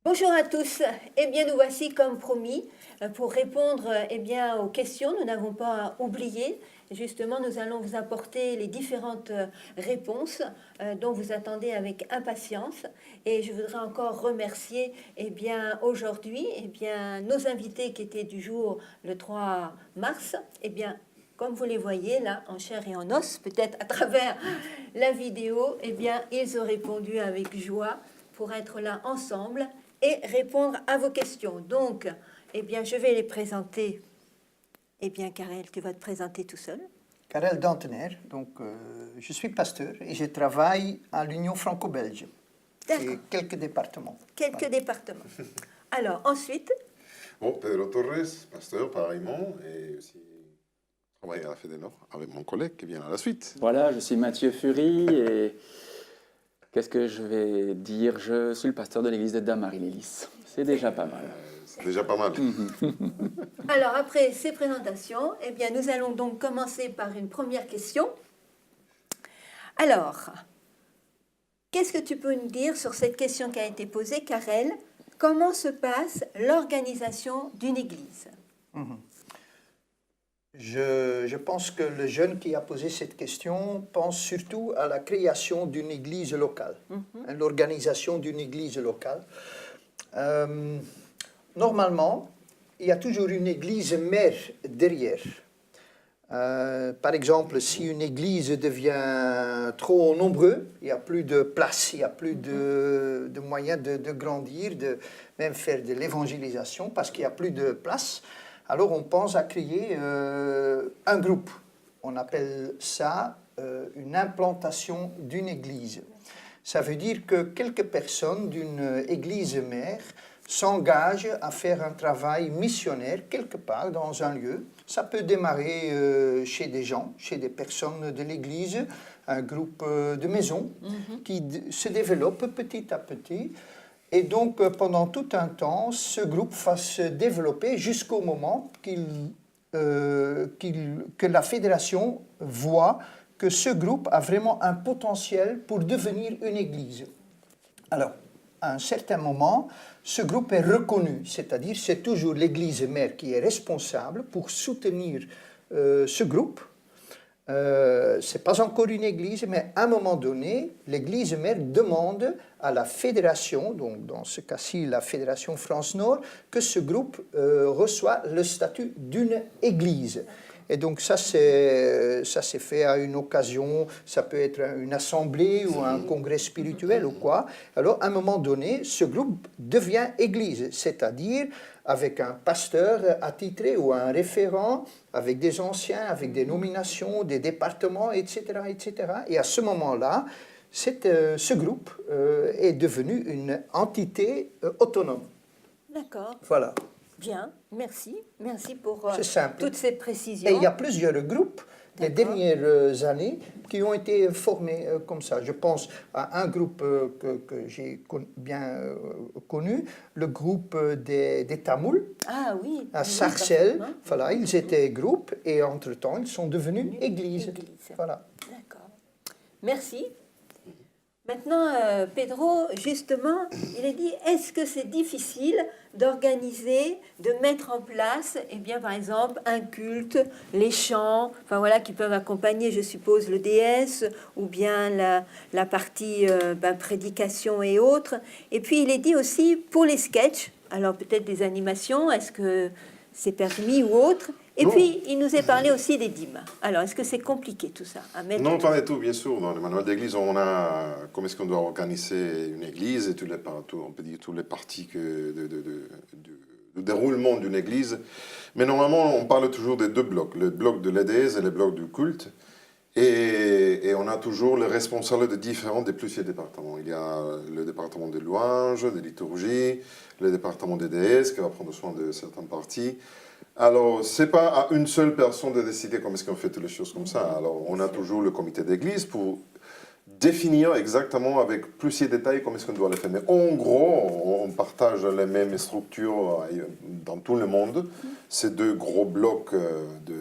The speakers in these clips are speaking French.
Bonjour à tous. Eh bien, nous voici comme promis pour répondre aux questions. Nous n'avons pas oublié. Justement, nous allons vous apporter les différentes réponses dont vous attendez avec impatience. Et je voudrais encore remercier aujourd'hui nos invités qui étaient du jour le 3 mars. Comme vous les voyez là, en chair et en os, peut-être à travers la vidéo, ils ont répondu avec joie pour être là ensemble et répondre à vos questions. Donc, je vais les présenter. Karel, tu vas te présenter tout seul. Karel Dantener, je suis pasteur et je travaille à l'Union franco-belge. Et quelques départements. Quelques départements. Alors, ensuite... Bon, Pedro Torres, pasteur pareillement, et aussi travaille à la Fédé Nord avec mon collègue qui vient à la suite. Voilà, je suis Mathieu Fury et qu'est-ce que je vais dire? Je suis le pasteur de l'église de Damary-les-Lys. C'est déjà pas mal. C'est déjà pas mal. Alors, après ces présentations, nous allons donc commencer par une première question. Alors, qu'est-ce que tu peux nous dire sur cette question qui a été posée, Karel? Comment se passe l'organisation d'une église? Je pense que le jeune qui a posé cette question pense surtout à la création d'une église locale, l'organisation d'une église locale. Normalement, il y a toujours une église mère derrière. Par exemple, si une église devient trop nombreuse, il n'y a plus de place, il n'y a plus de moyens de grandir, de même faire de l'évangélisation parce qu'il n'y a plus de place. Alors on pense à créer un groupe. On appelle ça une implantation d'une église. Ça veut dire que quelques personnes d'une église mère s'engagent à faire un travail missionnaire quelque part dans un lieu. Ça peut démarrer chez des gens, chez des personnes de l'église, un groupe de maisons qui se développe petit à petit. Et donc, pendant tout un temps, ce groupe va se développer jusqu'au moment que la fédération voit que ce groupe a vraiment un potentiel pour devenir une église. Alors, à un certain moment, ce groupe est reconnu, c'est-à-dire c'est toujours l'église mère qui est responsable pour soutenir ce groupe. Ce n'est pas encore une église, mais à un moment donné, l'église mère demande à la fédération, donc dans ce cas-ci la Fédération France-Nord, que ce groupe reçoit le statut d'une église. Et donc ça c'est fait à une occasion, ça peut être une assemblée ou un congrès spirituel ou quoi. Alors à un moment donné, ce groupe devient église, c'est-à-dire avec un pasteur attitré ou un référent, avec des anciens, avec des nominations, des départements, etc. etc. Et à ce moment-là, ce groupe est devenu une entité autonome. D'accord. Voilà. Bien, merci. Merci pour toutes ces précisions. Et il y a plusieurs groupes les dernières années qui ont été formés comme ça. Je pense à un groupe que j'ai bien connu, le groupe des Tamouls. Ah oui. À Sarcelles. Voilà, ils étaient groupe et entre-temps, ils sont devenus église. Voilà. D'accord. Merci. Maintenant, Pedro, justement, il a dit, est-ce que c'est difficile d'organiser, de mettre en place, par exemple, un culte, les chants, qui peuvent accompagner, je suppose, le DS, ou bien la partie prédication et autres. Et puis, il est dit aussi, pour les sketchs, alors peut-être des animations, est-ce que c'est permis ou autre? Et puis, il nous est parlé aussi des dîmes. Alors, est-ce que c'est compliqué tout ça à mettre? Non, pas du tout, bien sûr. Dans le manuel d'église, on a comment est-ce qu'on doit organiser une église et on peut dire toutes les parties du déroulement d'une église. Mais normalement, on parle toujours des deux blocs, le bloc de l'EDS et le bloc du culte. Et on a toujours les responsables des plusieurs départements. Il y a le département des louanges, des liturgies, le département des DS qui va prendre soin de certaines parties. Alors, ce n'est pas à une seule personne de décider comment est-ce qu'on fait toutes les choses comme ça. Alors, on a toujours le comité d'église pour définir exactement avec plusieurs détails comment est-ce qu'on doit le faire. Mais en gros, on partage les mêmes structures dans tout le monde. Ces deux gros blocs de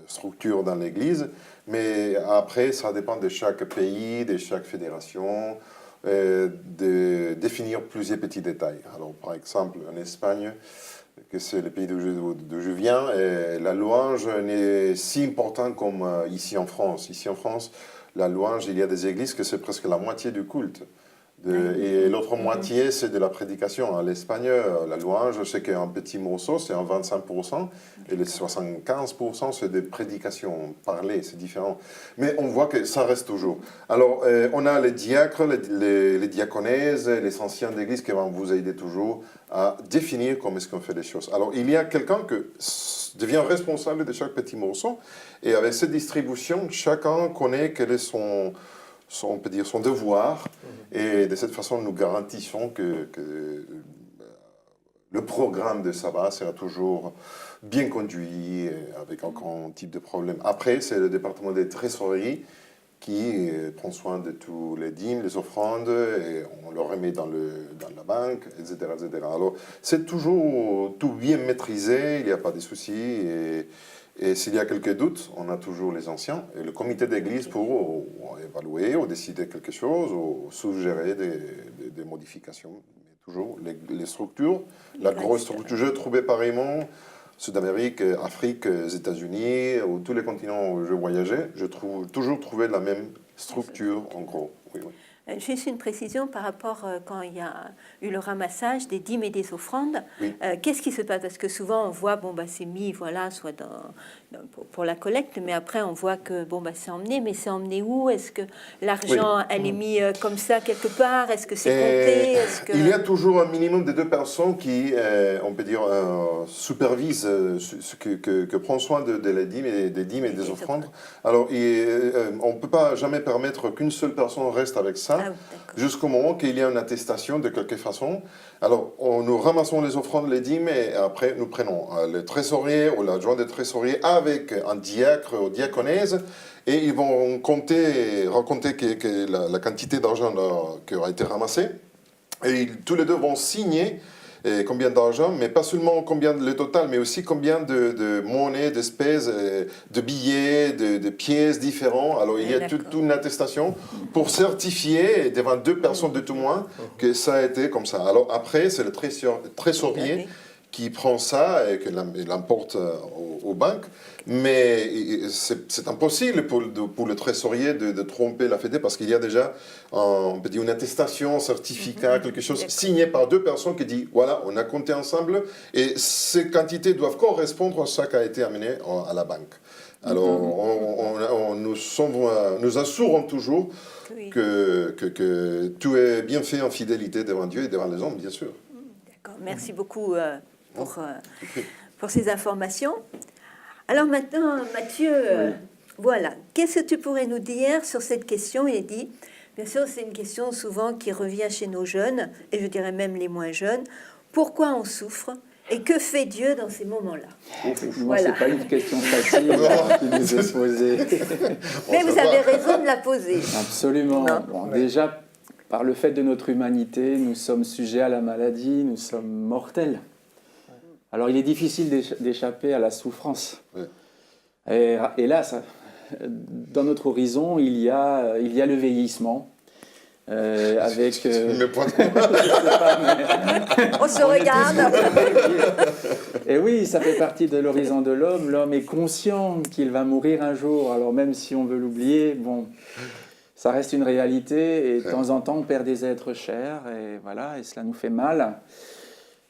structures dans l'église. Mais après, ça dépend de chaque pays, de chaque fédération. de définir plusieurs petits détails. Alors, par exemple, en Espagne, que c'est le pays d'où je viens, la louange n'est si importante comme ici en France. Ici en France, la louange, il y a des églises que c'est presque la moitié du culte. Et l'autre moitié, c'est de la prédication. À l'Espagne, la louange, c'est qu'un petit morceau, c'est un 25%, et les 75%, c'est des prédications parlées, c'est différent. Mais on voit que ça reste toujours. Alors, on a les diacres, les diaconaises, les anciens d'église qui vont vous aider toujours à définir comment est-ce qu'on fait les choses. Alors, il y a quelqu'un qui devient responsable de chaque petit morceau, et avec cette distribution, chacun connaît quel est on peut dire son devoir, et de cette façon, nous garantissons que le programme de sabbat sera toujours bien conduit, avec aucun type de problème. Après, c'est le département des trésoreries qui prend soin de tous les dîmes, les offrandes, et on le remet dans la banque, etc., etc. Alors, c'est toujours tout bien maîtrisé, il n'y a pas de soucis, et s'il y a quelques doutes, on a toujours les anciens et le comité d'église pour évaluer ou décider quelque chose ou suggérer des modifications. Mais toujours les structures, la grosse structure, je trouvais pareillement, Sud-Amérique, Afrique, États-Unis, ou tous les continents où je voyageais, toujours trouvé la même structure en gros. Oui, oui. Juste une précision par rapport quand il y a eu le ramassage des dîmes et des offrandes. Oui. Qu'est-ce qui se passe? Parce que souvent on voit, c'est mis, voilà, soit pour la collecte, mais après on voit que c'est emmené, mais c'est emmené où? Est-ce que l'argent, elle est mis comme ça quelque part? Est-ce que c'est compté? Il y a toujours un minimum de 2 personnes qui, on peut dire, supervisent que prend soin des dîmes et des offrandes. Alors, on ne peut pas jamais permettre qu'une seule personne reste avec ça. Jusqu'au moment qu'il y a une attestation de quelque façon. Alors, nous ramassons les offrandes, les dîmes, et après, nous prenons le trésorier ou l'adjoint de trésorier avec un diacre ou diaconaise, et ils vont raconter la quantité d'argent qui aura été ramassée, et tous les deux vont signer combien d'argent, mais pas seulement combien le total, mais aussi combien de monnaie, d'espèces, de billets, de pièces différents. Alors il y a toute une attestation pour certifier devant 2 personnes de tout moins que ça a été comme ça. Alors après, c'est le trésorier qui prend ça et qui l'emporte aux banques. Mais c'est impossible pour le trésorier de tromper la Fédé parce qu'il y a déjà on peut dire une attestation, un certificat, quelque chose signé par 2 personnes qui dit voilà, on a compté ensemble et ces quantités doivent correspondre à ce qui a été amené à la banque. Alors nous assurons toujours que tout est bien fait en fidélité devant Dieu et devant les hommes, bien sûr. D'accord, merci beaucoup pour ces informations. Alors maintenant, Mathieu, voilà, qu'est-ce que tu pourrais nous dire sur cette question? Il est dit, bien sûr, c'est une question souvent qui revient chez nos jeunes, et je dirais même les moins jeunes. Pourquoi on souffre et que fait Dieu dans ces moments-là? Voilà. C'est pas une question facile qui nous est posée. Mais vous avez raison de la poser. Absolument. Bon, déjà, par le fait de notre humanité, nous sommes sujets à la maladie, nous sommes mortels. Alors, il est difficile d'échapper à la souffrance. Oui. Et là, dans notre horizon, il y a le vieillissement. Avec... On se regarde. Et oui, ça fait partie de l'horizon de l'homme. L'homme est conscient qu'il va mourir un jour. Alors, même si on veut l'oublier, bon... Ça reste une réalité et de temps en temps, on perd des êtres chers et voilà, et cela nous fait mal.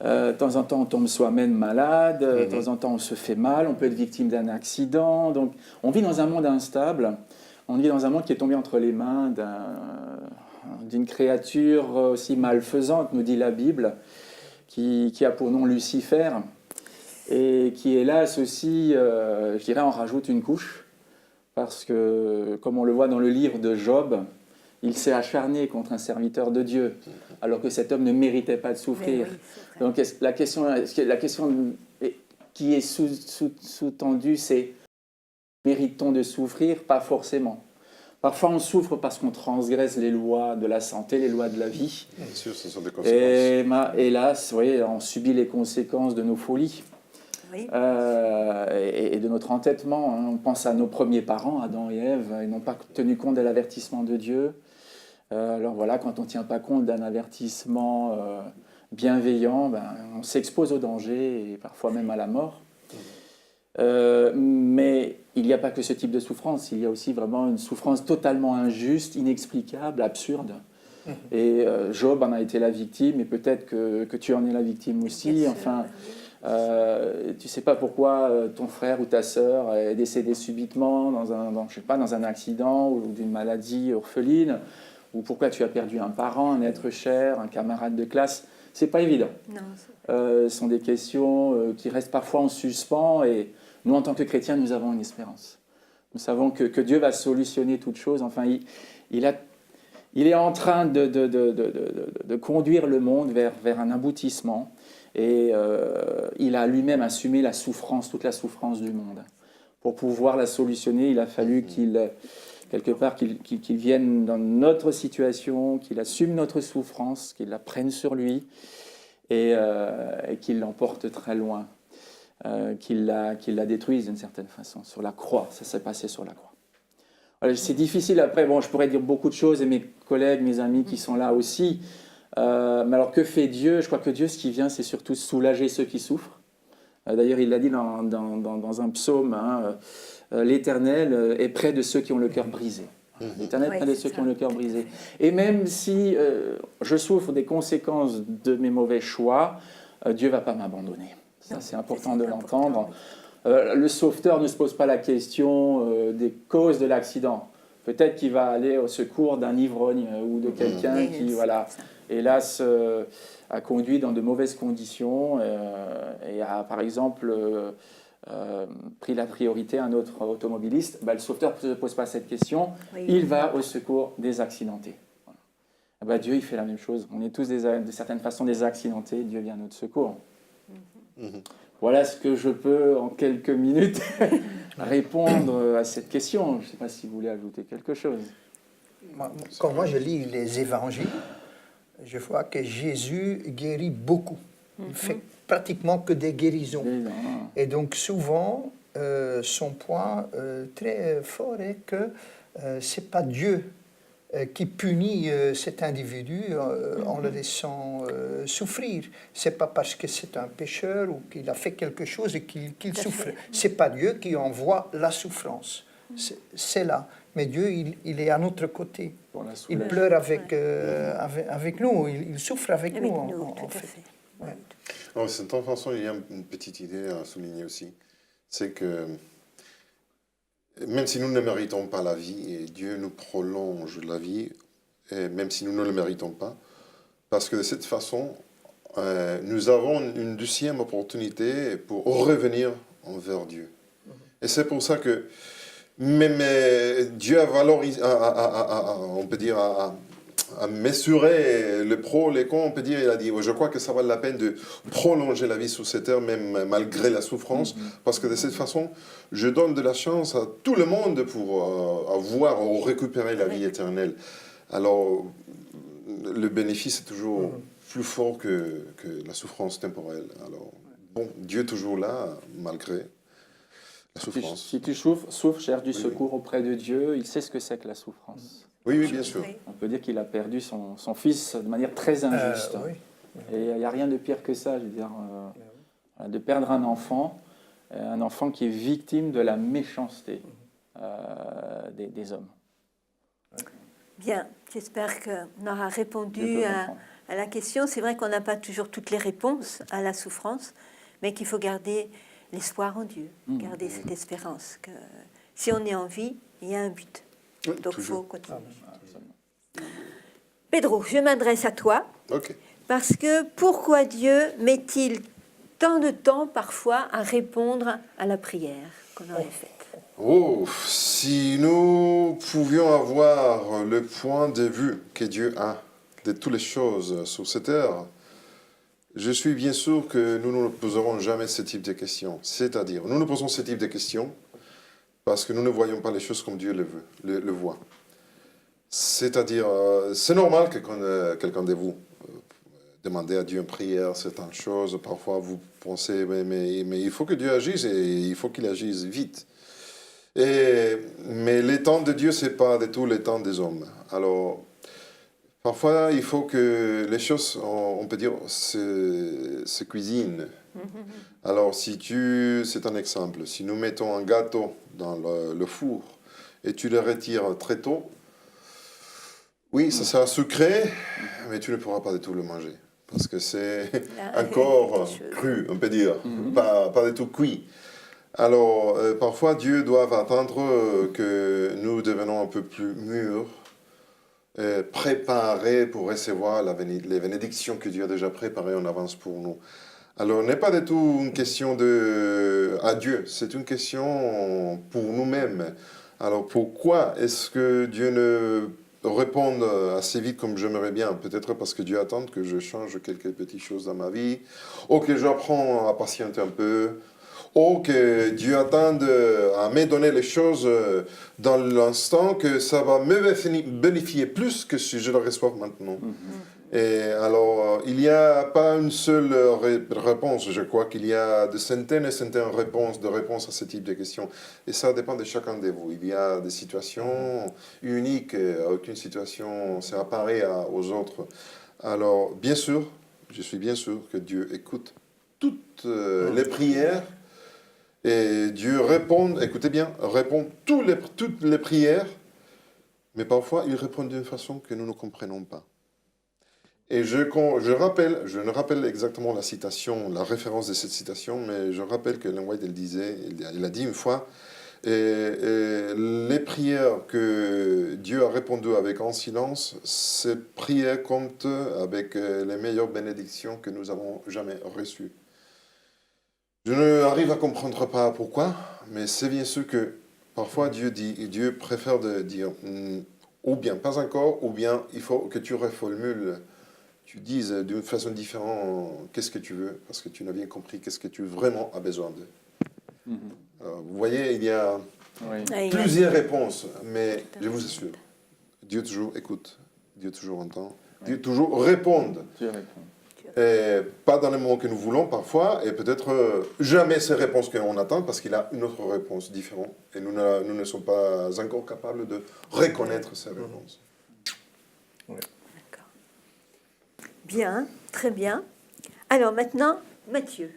De temps en temps, on tombe soi-même malade, de temps en temps, on se fait mal, on peut être victime d'un accident. Donc, on vit dans un monde instable, on vit dans un monde qui est tombé entre les mains d'une créature aussi malfaisante, nous dit la Bible, qui a pour nom Lucifer et qui, hélas, aussi, je dirais, en rajoute une couche. Parce que, comme on le voit dans le livre de Job, il s'est acharné contre un serviteur de Dieu, alors que cet homme ne méritait pas de souffrir. Oui, donc la question qui est sous-tendue, c'est mérite-t-on de souffrir? Pas forcément. Parfois, on souffre parce qu'on transgresse les lois de la santé, les lois de la vie. Bien sûr, ce sont des conséquences. Et hélas, oui, on subit les conséquences de nos folies. Oui. Et de notre entêtement. On pense à nos premiers parents, Adam et Ève, ils n'ont pas tenu compte de l'avertissement de Dieu. Alors voilà, quand on ne tient pas compte d'un avertissement bienveillant, ben, on s'expose au danger et parfois même à la mort. Mais il n'y a pas que ce type de souffrance, il y a aussi vraiment une souffrance totalement injuste, inexplicable, absurde. Et Job en a été la victime, et peut-être que tu en es la victime aussi. Enfin, tu ne sais pas pourquoi ton frère ou ta sœur est décédé subitement je sais pas, dans un accident ou d'une maladie orpheline, ou pourquoi tu as perdu un parent, un être cher, un camarade de classe. C'est pas évident. Non, Ce sont des questions qui restent parfois en suspens, et nous, en tant que chrétiens, nous avons une espérance. Nous savons que Dieu va solutionner toutes choses. Enfin, il est en train de conduire le monde vers un aboutissement, et il a lui-même assumé la souffrance, toute la souffrance du monde. Pour pouvoir la solutionner, il a fallu quelque part, qu'il vienne dans notre situation, qu'il assume notre souffrance, qu'il la prenne sur lui, et qu'il l'emporte très loin, qu'il la détruise d'une certaine façon, sur la croix. Ça s'est passé sur la croix. Alors, c'est difficile après, bon, je pourrais dire beaucoup de choses, et mes collègues, mes amis qui sont là aussi, mais alors que fait Dieu? Je crois que Dieu, ce qui vient, c'est surtout soulager ceux qui souffrent. D'ailleurs, il l'a dit dans un psaume, hein, l'Éternel est près de ceux qui ont le cœur brisé. L'Éternel est près de ceux qui ont le cœur brisé. Et même si je souffre des conséquences de mes mauvais choix, Dieu ne va pas m'abandonner. Ça, c'est important de l'entendre. Le sauveteur ne se pose pas la question des causes de l'accident. Peut-être qu'il va aller au secours d'un ivrogne ou de quelqu'un qui, voilà, hélas, a conduit dans de mauvaises conditions et a, par exemple, pris la priorité à un autre automobiliste. Le sauveteur ne se pose pas cette question. Il va au secours des accidentés. Voilà. Dieu, il fait la même chose. On est tous, de certaines façons, des accidentés. Dieu vient à notre secours. Voilà ce que je peux, en quelques minutes, répondre à cette question. Je ne sais pas si vous voulez ajouter quelque chose. Quand moi je lis les évangiles, je vois que Jésus guérit beaucoup. Il fait pratiquement que des guérisons. Et donc souvent, son point très fort est que ce n'est pas Dieu qui punit cet individu en le laissant souffrir. Ce n'est pas parce que c'est un pécheur ou qu'il a fait quelque chose et qu'il souffre. Ce n'est pas Dieu qui envoie la souffrance. C'est là. Mais Dieu, il est à notre côté. Il pleure avec nous, il souffre avec nous, en fait. Ouais. Alors, cette façon, il y a une petite idée à souligner aussi. C'est que même si nous ne méritons pas la vie, et Dieu nous prolonge la vie, et même si nous ne le méritons pas, parce que de cette façon, nous avons une deuxième opportunité pour revenir envers Dieu. Et c'est pour ça que même Dieu a valorisé, on peut dire, à mesurer le pro, les cons, on peut dire, il a dit, je crois que ça vaut la peine de prolonger la vie sur cette terre, même malgré la souffrance, parce que de cette façon, je donne de la chance à tout le monde pour avoir ou récupérer la vie éternelle. Alors, le bénéfice est toujours plus fort que la souffrance temporelle. Alors, bon, Dieu est toujours là, malgré la souffrance. Si tu souffres, cherche du secours auprès de Dieu, il sait ce que c'est que la souffrance. Oui, bien sûr. On peut dire qu'il a perdu son fils de manière très injuste. Et il n'y a rien de pire que ça, je veux dire, de perdre un enfant qui est victime de la méchanceté des hommes. Bien, j'espère qu'on aura répondu à la question. C'est vrai qu'on n'a pas toujours toutes les réponses à la souffrance, mais qu'il faut garder l'espoir en Dieu, garder cette espérance que si on est en vie, il y a un but. Donc il faut continuer. Pedro, je m'adresse à toi. Parce que pourquoi Dieu met-il tant de temps parfois à répondre à la prière qu'on aurait faite? Si nous pouvions avoir le point de vue que Dieu a de toutes les choses sur cette terre, je suis bien sûr que nous ne poserons jamais ce type de questions. C'est-à-dire, nous nous posons ce type de questions parce que nous ne voyons pas les choses comme Dieu le voit. C'est-à-dire, c'est normal que quand quelqu'un de vous demandez à Dieu en prière certaines choses, parfois vous pensez, mais il faut que Dieu agisse et il faut qu'il agisse vite. Mais les temps de Dieu, ce n'est pas du tout les temps des hommes. Alors, Parfois, il faut que les choses, on peut dire, se cuisinent. Alors, c'est un exemple. Si nous mettons un gâteau dans le four et tu le retires très tôt, oui, ça sera sucré, mais tu ne pourras pas du tout le manger. Parce que c'est encore cru, on peut dire, pas du tout cuit. Alors, parfois, Dieu doit attendre que nous devenons un peu plus mûrs, préparés pour recevoir les bénédictions que Dieu a déjà préparées en avance pour nous. Alors, ce n'est pas du tout une question à Dieu, c'est une question pour nous-mêmes. Alors, pourquoi est-ce que Dieu ne répond assez vite comme j'aimerais bien? Peut-être parce que Dieu attend que je change quelques petites choses dans ma vie, ou que j'apprends à patienter un peu, ou que Dieu attende à me donner les choses dans l'instant que ça va me bénéficier plus que si je le reçois maintenant. Et alors, il n'y a pas une seule réponse. Je crois qu'il y a de centaines et centaines de réponses à ce type de questions. Et ça dépend de chacun de vous. Il y a des situations uniques. Aucune situation c'est pareille aux autres. Alors, bien sûr, je suis bien sûr que Dieu écoute toutes les prières. Et Dieu répond, écoutez bien, répond toutes les prières. Mais parfois, il répond d'une façon que nous ne comprenons pas. Et je ne rappelle exactement la citation, la référence de cette citation, mais je rappelle que Ellen White, il a dit une fois, et les prières que Dieu a répondues avec en silence, ces prières comptent avec les meilleures bénédictions que nous avons jamais reçues. Je n'arrive à comprendre pas pourquoi, mais c'est bien sûr que parfois Dieu préfère de dire ou bien pas encore, ou bien il faut que tu reformules. Tu dises d'une façon différente qu'est-ce que tu veux, parce que tu n'as bien compris qu'est-ce que tu vraiment as besoin de. Vous voyez, il y a plusieurs réponses, mais je vous assure, Dieu toujours écoute, Dieu toujours entend, Dieu toujours répond. Et pas dans les moments que nous voulons parfois, et peut-être jamais ces réponses qu'on attend, parce qu'il a une autre réponse différente, et nous ne sommes pas encore capables de reconnaître ces réponses. Bien, très bien. Alors maintenant, Matthieu.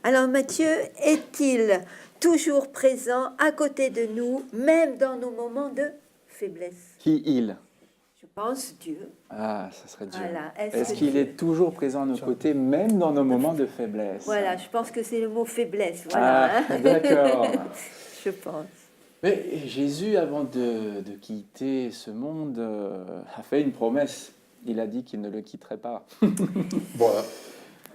Alors Matthieu, est-il toujours présent à côté de nous, même dans nos moments de faiblesse? Qui il? Je pense Dieu. Ah, ça serait Dieu. Voilà. Est-ce qu'il est toujours présent à nos côtés, même dans nos moments de faiblesse? Voilà, je pense que c'est le mot faiblesse. Voilà. Ah, d'accord. Je pense. Mais Jésus, avant de quitter ce monde, a fait une promesse. Il a dit qu'il ne le quitterait pas. Voilà.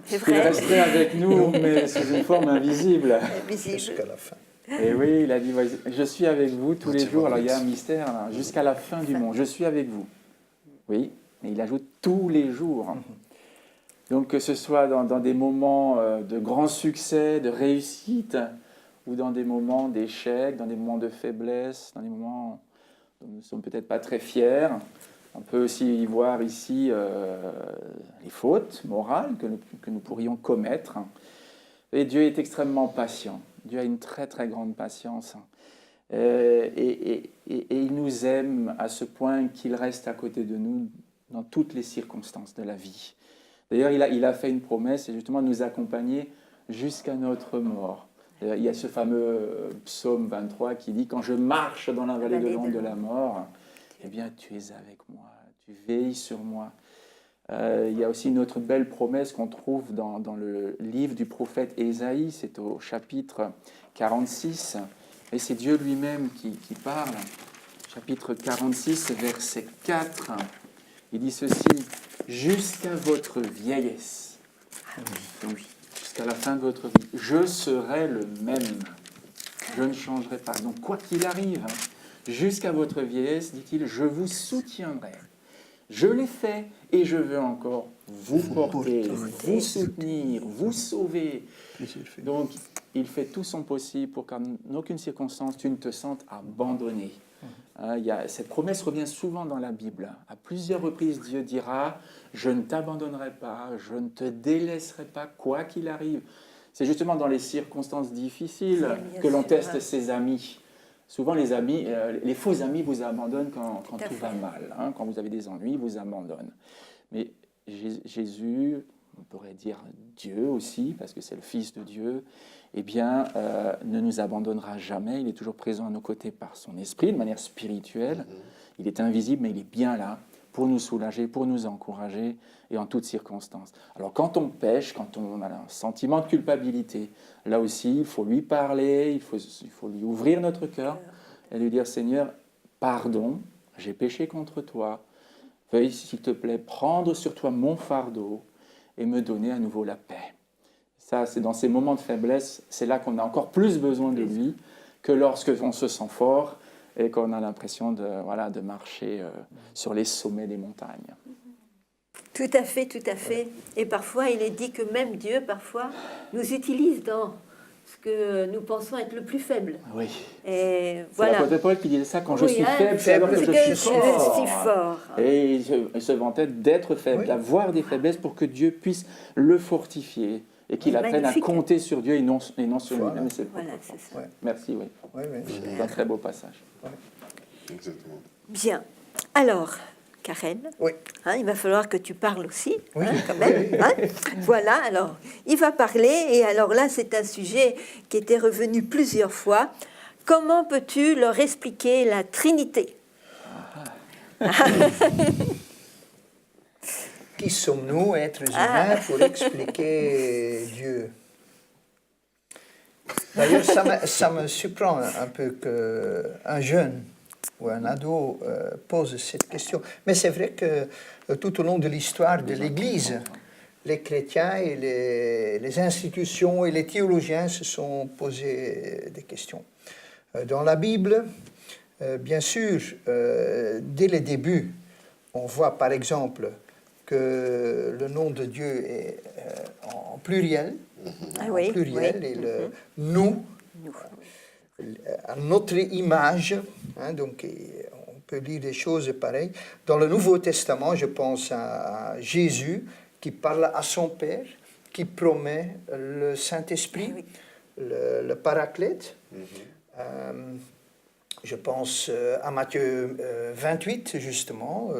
C'est Il vrai. resterait avec nous, mais sous une forme invisible. Visible. Jusqu'à la fin. Et oui, il a dit, je suis avec vous tous les jours. Alors il y a un mystère, là, jusqu'à la fin du monde. Je suis avec vous. Oui, mais il ajoute tous les jours. Donc que ce soit dans des moments de grand succès, de réussite, ou dans des moments d'échec, dans des moments de faiblesse, dans des moments dont nous ne sommes peut-être pas très fiers. On peut aussi y voir ici les fautes morales que nous pourrions commettre. Et Dieu est extrêmement patient. Dieu a une très très grande patience. Et il nous aime à ce point qu'il reste à côté de nous dans toutes les circonstances de la vie. D'ailleurs, il a fait une promesse, et justement nous accompagner jusqu'à notre mort. Il y a ce fameux psaume 23 qui dit « Quand je marche dans la vallée de l'ombre de la mort, eh bien, tu es avec moi, tu veilles sur moi. » Il y a aussi une autre belle promesse qu'on trouve dans le livre du prophète Ésaïe, c'est au chapitre 46, et c'est Dieu lui-même qui parle. Chapitre 46, verset 4, il dit ceci, « Jusqu'à votre vieillesse, donc jusqu'à la fin de votre vie, je serai le même, je ne changerai pas. » Donc quoi qu'il arrive, jusqu'à votre vieillesse, dit-il, je vous soutiendrai. Je l'ai fait et je veux encore vous porter, vous soutenir, vous sauver. Donc, il fait tout son possible pour qu'en aucune circonstance tu ne te sentes abandonné. Cette promesse revient souvent dans la Bible. À plusieurs reprises, Dieu dira « Je ne t'abandonnerai pas, je ne te délaisserai pas, quoi qu'il arrive. » C'est justement dans les circonstances difficiles que l'on teste ses amis. Souvent, les faux amis vous abandonnent quand Tout à tout fait. va mal, hein, quand vous avez des ennuis, ils vous abandonnent. Mais Jésus, on pourrait dire Dieu aussi, parce que c'est le Fils de Dieu, eh bien, ne nous abandonnera jamais. Il est toujours présent à nos côtés par son esprit, de manière spirituelle. Il est invisible, mais il est bien là pour nous soulager, pour nous encourager, et en toutes circonstances. Alors, quand on pêche, quand on a un sentiment de culpabilité, là aussi, il faut lui parler, il faut lui ouvrir notre cœur et lui dire, Seigneur, pardon, j'ai péché contre toi. Veuille, s'il te plaît, prendre sur toi mon fardeau et me donner à nouveau la paix. Ça, c'est dans ces moments de faiblesse, c'est là qu'on a encore plus besoin de lui que lorsque on se sent fort et qu'on a l'impression de marcher sur les sommets des montagnes. Tout à fait, tout à fait. Et parfois, il est dit que même Dieu, parfois, nous utilise dans ce que nous pensons être le plus faible. Oui. Et C'est voilà. l'apôtre Paul qui disait ça, quand je Oui, suis hein, faible, c'est alors que je suis fort. suis fort. Et il se vantait d'être faible, Oui. d'avoir des faiblesses pour que Dieu puisse le fortifier et qu'il Oui, apprenne magnifique. à compter sur Dieu et non sur Voilà. lui-même. et ses propres Voilà, c'est forces. ça. Ouais. Merci, oui. Oui, oui. C'est un très beau passage. Exactement. Bien. Alors, Karen, Oui. hein, il va falloir que tu parles aussi, Oui. hein, quand même. Hein. Voilà, alors, il va parler, et alors là, c'est un sujet qui était revenu plusieurs fois. Comment peux-tu leur expliquer la Trinité? Qui sommes-nous, êtres humains, pour expliquer Dieu? D'ailleurs, ça me surprend un peu qu'un jeune ou un ado pose cette question. Mais c'est vrai que tout au long de l'histoire de l'Église, les chrétiens et les institutions et les théologiens se sont posés des questions. Dans la Bible, bien sûr, dès les débuts, on voit par exemple que le nom de Dieu est en pluriel, Ah oui, en pluriel, oui. et le nous, à notre image, hein, donc on peut lire des choses pareilles. Dans le Nouveau Testament, je pense à Jésus qui parle à son Père, qui promet le Saint-Esprit, Ah oui. le Paraclète. Je pense à Matthieu 28, justement,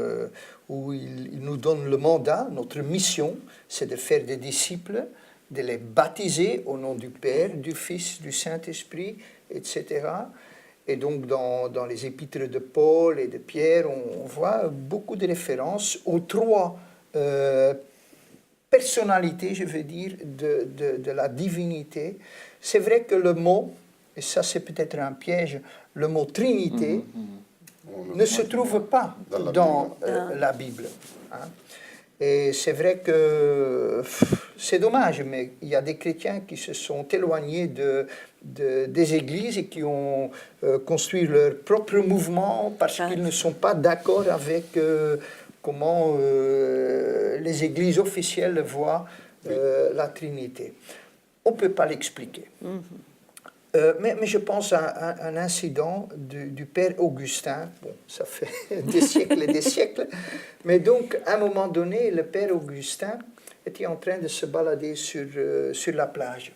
où il nous donne le mandat, notre mission, c'est de faire des disciples, de les baptiser au nom du Père, du Fils, du Saint-Esprit, etc. Et donc, dans les épîtres de Paul et de Pierre, on voit beaucoup de références aux trois personnalités, je veux dire, de la divinité. C'est vrai que le mot, et ça c'est peut-être un piège, le mot Trinité ne se trouve pas dans la Bible. Hein. Et c'est vrai que c'est dommage, mais il y a des chrétiens qui se sont éloignés des églises et qui ont construit leur propre mouvement parce qu'ils ne sont pas d'accord avec comment les églises officielles voient la Trinité. On ne peut pas l'expliquer. Mais je pense à un incident du père Augustin. Bon, ça fait des siècles et des siècles. Mais donc, à un moment donné, le père Augustin était en train de se balader sur la plage.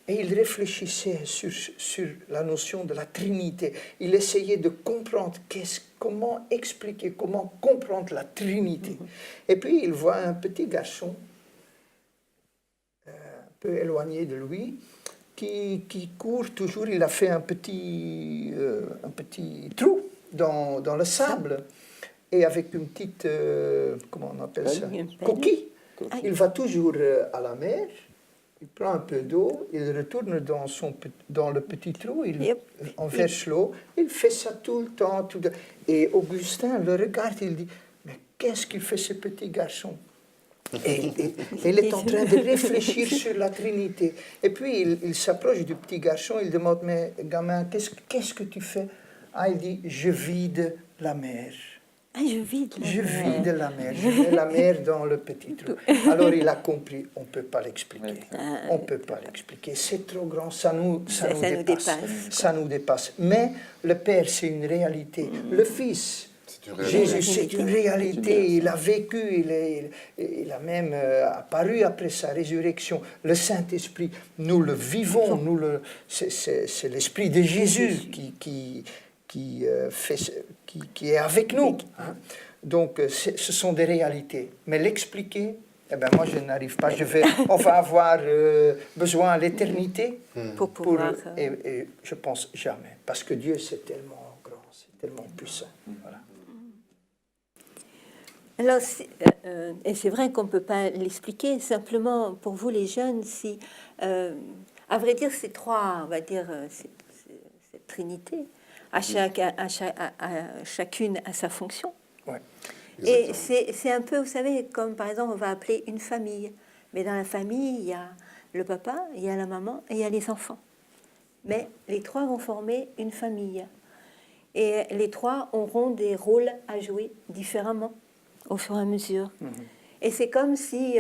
Et il réfléchissait sur la notion de la Trinité. Il essayait de comprendre comment expliquer, comment comprendre la Trinité. Et puis, il voit un petit garçon, un peu éloigné de lui, qui court toujours. Il a fait un petit trou dans le sable. Et avec une petite, comment on appelle ça, coquille. Il va toujours à la mer, il prend un peu d'eau, il retourne dans le petit trou, on verse l'eau, il fait ça tout le temps. Et Augustin le regarde, il dit, mais qu'est-ce qu'il fait ce petit garçon? Et il est en train de réfléchir sur la Trinité. Et puis il s'approche du petit garçon, il demande, mais gamin, qu'est-ce que tu fais? Ah, il dit, je vide la mer. Ah, je vide la mer, je mets la mer dans le petit trou. Alors il a compris, on ne peut pas l'expliquer. On ne peut pas l'expliquer, c'est trop grand, ça nous dépasse. Ça nous dépasse. Mais le Père, c'est une réalité. Le Fils, C'est une réalité. Jésus, c'est une réalité. Il a vécu, il a même apparu après sa résurrection. Le Saint-Esprit, nous le vivons. C'est l'Esprit de Jésus qui est avec nous. Hein. Donc, ce sont des réalités. Mais l'expliquer, eh ben, moi, je n'arrive pas. On va avoir besoin à l'éternité Pour pouvoir... et je pense jamais. Parce que Dieu, c'est tellement grand, c'est tellement puissant. Voilà. Alors, et c'est vrai qu'on ne peut pas l'expliquer, simplement pour vous les jeunes, si, à vrai dire, ces trois, on va dire, cette trinité, chacune a sa fonction. Ouais. Et c'est un peu, vous savez, comme par exemple, on va appeler une famille. Mais dans la famille, il y a le papa, il y a la maman et il y a les enfants. Mais les trois vont former une famille. Et les trois auront des rôles à jouer différemment au fur et à mesure. Et c'est comme si,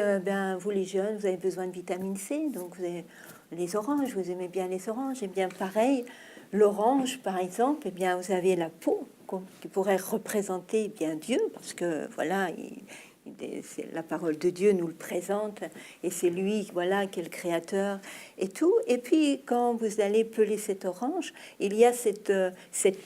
vous les jeunes, vous avez besoin de vitamine C, donc vous avez les oranges, vous aimez bien les oranges, et bien pareil, l'orange par exemple, vous avez la peau qui pourrait représenter bien Dieu, parce que voilà, la parole de Dieu nous le présente, et c'est lui, voilà, qui est le créateur et tout. Et puis quand vous allez peler cette orange, il y a cette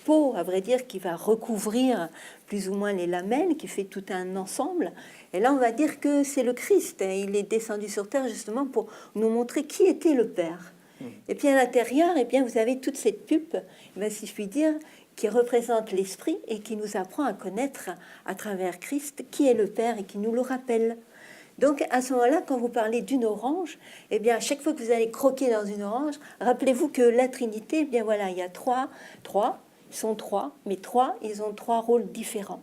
peau, à vrai dire, qui va recouvrir plus ou moins les lamelles, qui fait tout un ensemble. Et là, on va dire que c'est le Christ. Il est descendu sur terre justement pour nous montrer qui était le Père. Et puis à l'intérieur, vous avez toute cette pulpe, si je puis dire, qui représente l'esprit et qui nous apprend à connaître à travers Christ qui est le Père et qui nous le rappelle. Donc à ce moment-là, quand vous parlez d'une orange, à chaque fois que vous allez croquer dans une orange, rappelez-vous que la Trinité, il y a trois, ils sont trois, mais ils ont trois rôles différents.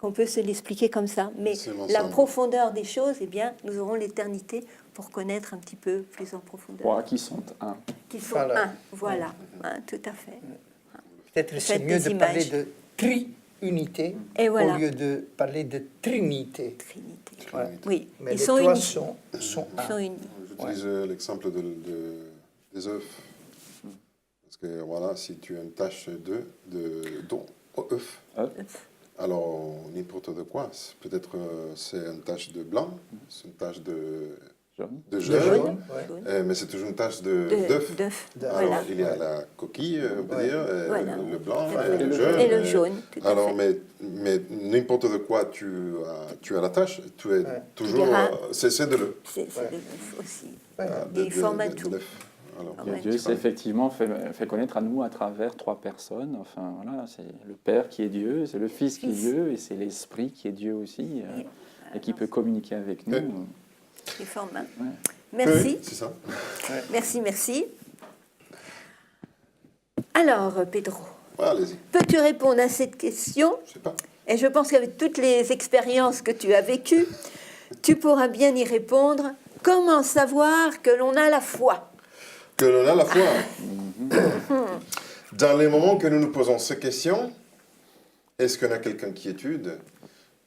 On peut se l'expliquer comme ça, mais la profondeur des choses, nous aurons l'éternité pour connaître un petit peu plus en profondeur. Trois qui sont un. Qui sont un, voilà, tout à fait. Peut-être c'est mieux de parler de triunité au lieu de parler de trinité. Ouais. Oui, mais ils les sont trois unis. sont un. Unis. J'utilise l'exemple des œufs. Parce que voilà, si tu as une tache d'œuf, alors n'importe de quoi, peut-être c'est une tache de blanc, c'est une tache de jaune, mais c'est toujours une tache d'œuf. Alors il y a la coquille, on peut dire, le blanc et le jaune. Alors, mais n'importe de quoi tu as la tache, tu es toujours, c'est de l'œuf. C'est de l'œuf aussi. Il forme un tout. Dieu s'est effectivement fait connaître à nous à travers trois personnes. Enfin, voilà, c'est le Père qui est Dieu, c'est le Fils qui est Dieu, et c'est l'Esprit qui est Dieu aussi, et qui peut communiquer avec nous. Il forme un. Merci. Oui, c'est ça. Merci. Alors, Pedro, allez-y. Peux-tu répondre à cette question? Je sais pas. Et je pense qu'avec toutes les expériences que tu as vécues, tu pourras bien y répondre. Comment savoir que l'on a la foi? Que l'on a la foi. Dans les moments que nous nous posons ces questions, est-ce qu'on a quelqu'un qui étude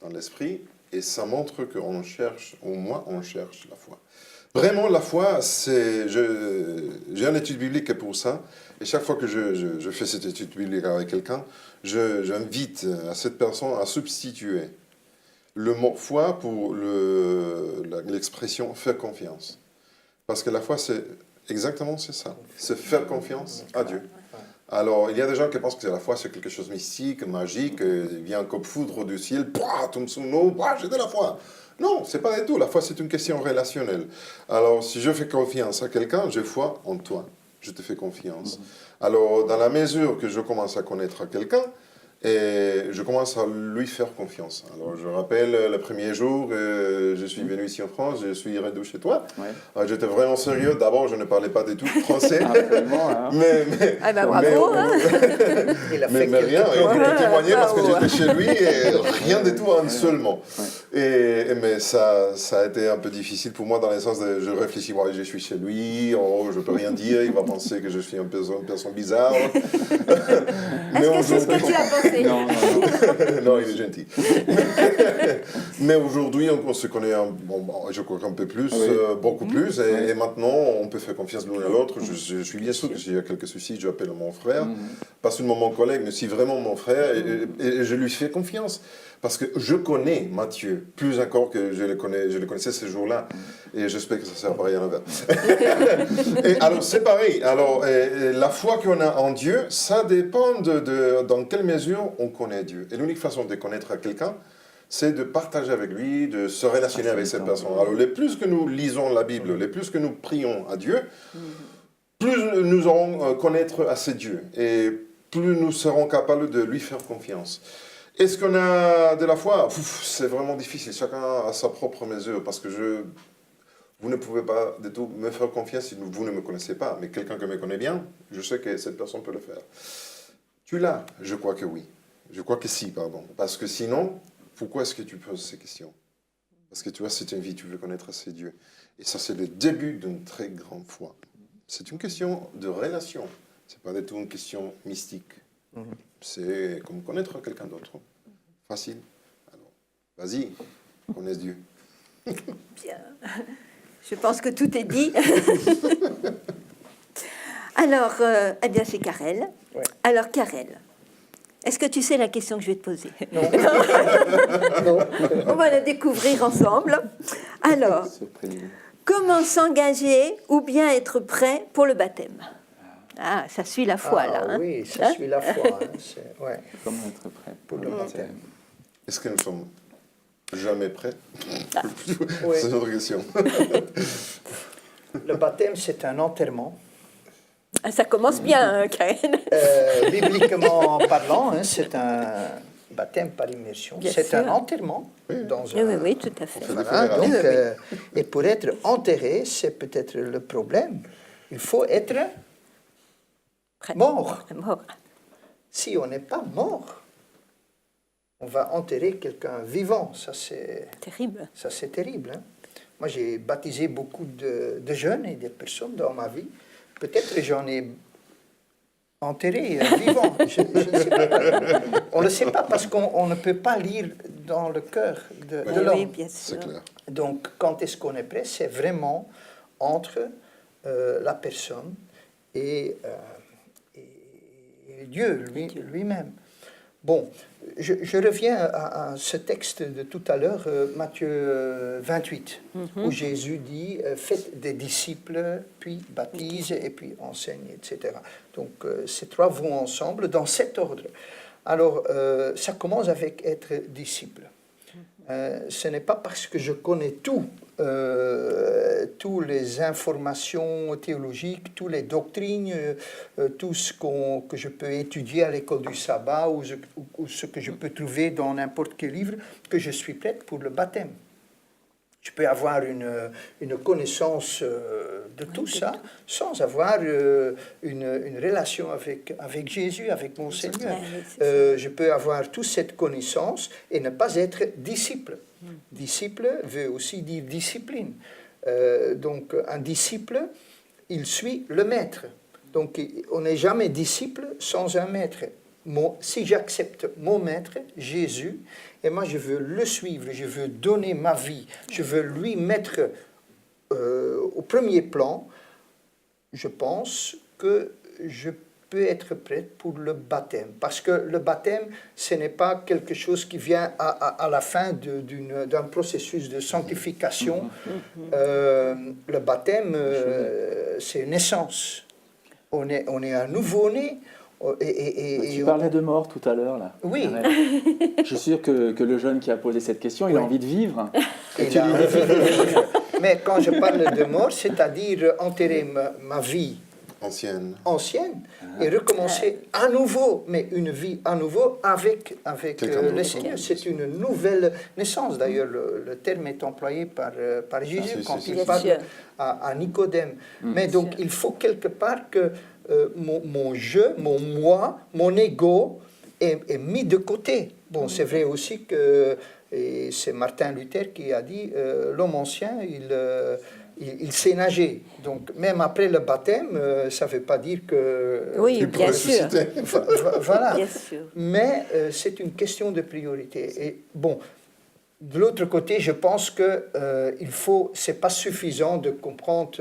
dans l'esprit? Et ça montre qu'on cherche, au moins on cherche la foi. Vraiment, la foi, j'ai une étude biblique pour ça. Et chaque fois que je fais cette étude biblique avec quelqu'un, j'invite à cette personne à substituer le mot foi pour l'expression faire confiance. Parce que la foi, c'est ça. C'est faire confiance à Dieu. Alors, il y a des gens qui pensent que la foi, c'est quelque chose de mystique, magique, il vient comme foudre du ciel, tombe sur nous, j'ai de la foi. Non, c'est pas du tout. La foi, c'est une question relationnelle. Alors, si je fais confiance à quelqu'un, j'ai foi en toi. Je te fais confiance. Alors, dans la mesure que je commence à connaître quelqu'un, et je commence à lui faire confiance. Alors, je rappelle, le premier jour, je suis venu ici en France, je suis rendu chez toi. Ouais. J'étais vraiment sérieux. D'abord, je ne parlais pas du tout français. Bravo, mais rien, et on peut témoigner parce que j'étais chez lui et rien du tout, un seul mot. Mais ça a été un peu difficile pour moi dans le sens de, je réfléchis, je suis chez lui, je ne peux rien dire, il va penser que je suis une personne bizarre. Est-ce que c'est ce que tu as pensé pensé. Non, non, non. Non, il est gentil. Mais aujourd'hui, on se connaît, je crois qu'un peu plus, Oui. beaucoup plus. Et maintenant, on peut faire confiance l'un à l'autre. Je suis bien sûr que s'il y a quelques soucis, j'appelle mon frère. Pas seulement mon collègue, mais si vraiment mon frère. Et je lui fais confiance. Parce que je connais Matthieu, plus encore que je le connaissais ce jour-là. Et j'espère que ça sert pareil à l'inverse. Et alors, c'est pareil. Alors, la foi qu'on a en Dieu, ça dépend dans quelle mesure on connaît Dieu. Et l'unique façon de connaître quelqu'un, c'est de partager avec lui, de se relationner avec cette personne. Alors, les plus que nous lisons la Bible, les plus que nous prions à Dieu, plus nous aurons connaître assez Dieu. Et plus nous serons capables de lui faire confiance. Est-ce qu'on a de la foi? C'est vraiment difficile. Chacun a sa propre mesure. Parce que vous ne pouvez pas du tout me faire confiance si vous ne me connaissez pas. Mais quelqu'un qui me connaît bien, je sais que cette personne peut le faire. Tu l'as? Je crois que oui. Je crois que si, pardon. Parce que sinon, pourquoi est-ce que tu poses ces questions? Parce que tu vois, c'est une vie, tu veux connaître assez Dieu. Et ça, c'est le début d'une très grande foi. C'est une question de relation. Ce n'est pas du tout une question mystique. C'est comme connaître quelqu'un d'autre. Facile. Alors, vas-y, connaisse Dieu. Bien. Je pense que tout est dit. Alors, eh bien, c'est Karel. Ouais. Alors, Karel, est-ce que tu sais la question que je vais te poser? Non. Non. On va la découvrir ensemble. Alors, comment s'engager ou bien être prêt pour le baptême? Ah, ça suit la foi, là. Hein? Oui, ça suit la foi. Ouais, Comment être prêt pour le baptême. Est-ce que nous sommes jamais prêts? Ouais. C'est une autre question. Le baptême, c'est un enterrement. Ah, ça commence bien, hein, Karel. Bibliquement parlant, hein, c'est un baptême par immersion. Bien C'est sûr. un enterrement dans Oui, un... oui, oui, tout à fait. fait des Voilà, funérailles. donc, Oui, oui. et pour être enterré, c'est peut-être le problème. Il faut être Prêt. mort. Mort. Si on n'est pas mort, on va enterrer quelqu'un vivant. Ça, c'est terrible. Hein. Moi, j'ai baptisé beaucoup de jeunes et de personnes dans ma vie. Peut-être que j'en ai enterré vivant. Je ne sais pas. On ne le sait pas parce qu'on ne peut pas lire dans le cœur de Oui, l'homme. oui, bien sûr. C'est clair. Donc, quand est-ce qu'on est prêt? C'est vraiment entre la personne et Dieu lui-même. Bon, je reviens à ce texte de tout à l'heure, Matthieu 28, où Jésus dit « Faites des disciples, puis baptise, et puis enseigne, etc. » Donc, ces trois vont ensemble dans cet ordre. Alors, ça commence avec être disciple. Ce n'est pas parce que je connais toutes les informations théologiques, toutes les doctrines, tout ce que je peux étudier à l'école du sabbat ou ce que je peux trouver dans n'importe quel livre, que je suis prête pour le baptême. Je peux avoir une connaissance de tout ça sans avoir une relation avec Jésus, avec mon Seigneur. Je peux avoir toute cette connaissance et ne pas être disciple. Disciple veut aussi dire discipline. Donc un disciple, il suit le maître. Donc on n'est jamais disciple sans un maître. Si j'accepte mon maître, Jésus, et moi je veux le suivre, je veux donner ma vie, je veux lui mettre au premier plan, je pense que je peux être prête pour le baptême. Parce que le baptême, ce n'est pas quelque chose qui vient à la fin d'un processus de sanctification. Le baptême, c'est une naissance. On est un nouveau-né. Tu parlais de mort tout à l'heure, là. Oui. Je suis sûr que le jeune qui a posé cette question, il a envie de vivre. Mais quand je parle de mort, c'est-à-dire enterrer ma vie ancienne et recommencer à nouveau, mais une vie à nouveau avec le Seigneur. C'est une nouvelle naissance. D'ailleurs, le terme est employé par Jésus quand il parle à Nicodème. Mais donc, il faut quelque part que mon je, mon moi, mon ego est mis de côté. Bon, c'est vrai aussi que, et c'est Martin Luther qui a dit, l'homme ancien, il sait nager. Donc, même après le baptême, ça ne veut pas dire que... Oui, Il bien pourrait sûr. ressusciter. Voilà. Bien sûr. Mais c'est une question de priorité. Et bon, de l'autre côté, je pense que c'est pas suffisant de comprendre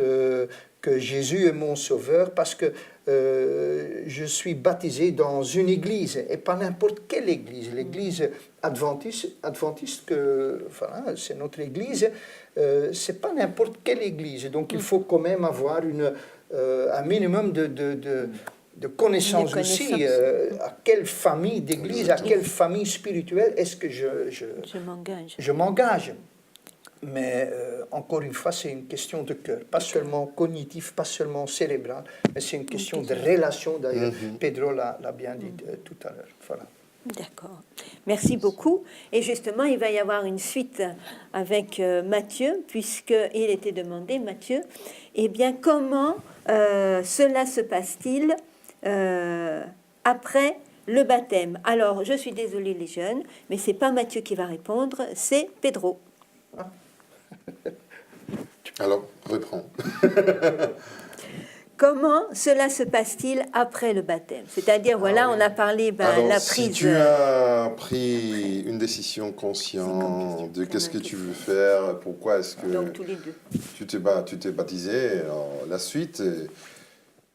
que Jésus est mon sauveur parce que je suis baptisé dans une église et pas n'importe quelle église. L'église adventiste voilà, c'est notre église. C'est pas n'importe quelle église. Donc il faut quand même avoir un minimum de connaissances aussi. À quelle famille d'église, à quelle famille spirituelle est-ce que je m'engage. Mais encore une fois, c'est une question de cœur, pas seulement cognitif, pas seulement cérébral, mais c'est une question de relation. D'ailleurs, Pedro l'a bien dit tout à l'heure. Voilà. D'accord. Merci beaucoup. Et justement, il va y avoir une suite avec Matthieu, puisqu'il était demandé, Matthieu, eh bien, comment cela se passe-t-il après le baptême? Alors, je suis désolée les jeunes, mais c'est pas Matthieu qui va répondre, c'est Pedro. Alors, reprends. Comment cela se passe-t-il après le baptême? C'est-à-dire, voilà, on a parlé Alors, la si prise. tu as pris une décision consciente de qu'est-ce que tu veux faire, pourquoi est-ce que Donc, tous les deux. tu t'es baptisé, alors, la suite,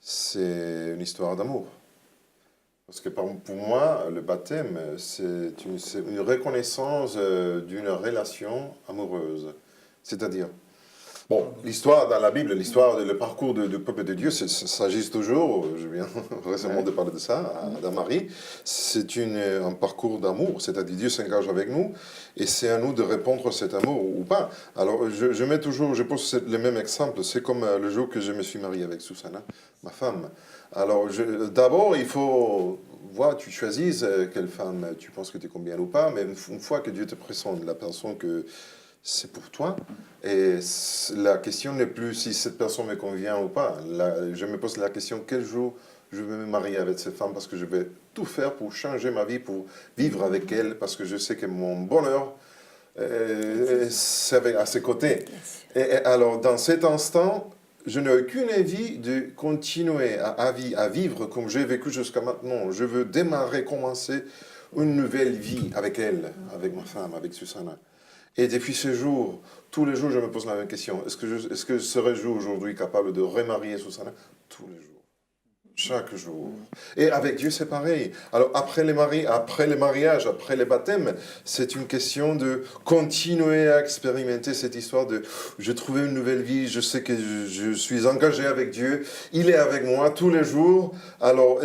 c'est une histoire d'amour. Parce que pour moi, le baptême, c'est une reconnaissance d'une relation amoureuse. C'est-à-dire, bon, l'histoire dans la Bible, le parcours du peuple de Dieu, ça s'agit toujours, je viens récemment de parler de ça, dans Marie, c'est un parcours d'amour, c'est-à-dire Dieu s'engage avec nous, et c'est à nous de répondre à cet amour ou pas. Alors, je pose le même exemple, c'est comme le jour que je me suis marié avec Susanna, ma femme. Alors, d'abord, il faut voir, tu choisis quelle femme tu penses que tu conviens ou pas, mais une fois que Dieu te présente la personne que c'est pour toi, et la question n'est plus si cette personne me convient ou pas. Je me pose la question, quel jour je vais me marier avec cette femme, parce que je vais tout faire pour changer ma vie, pour vivre avec elle, parce que je sais que mon bonheur, c'est à ses côtés. Et alors, dans cet instant, je n'ai aucune envie de continuer à vivre comme j'ai vécu jusqu'à maintenant. Je veux commencer une nouvelle vie avec elle, avec ma femme, avec Susanna. Et depuis ce jour, tous les jours, je me pose la même question. Est-ce que serais-je aujourd'hui capable de remarier Susanna? Tous les jours. Chaque jour. Et avec Dieu, c'est pareil. Alors, après les mariages, après les baptêmes, c'est une question de continuer à expérimenter cette histoire de je trouvais une nouvelle vie, je sais que je suis engagé avec Dieu, il est avec moi tous les jours. Alors,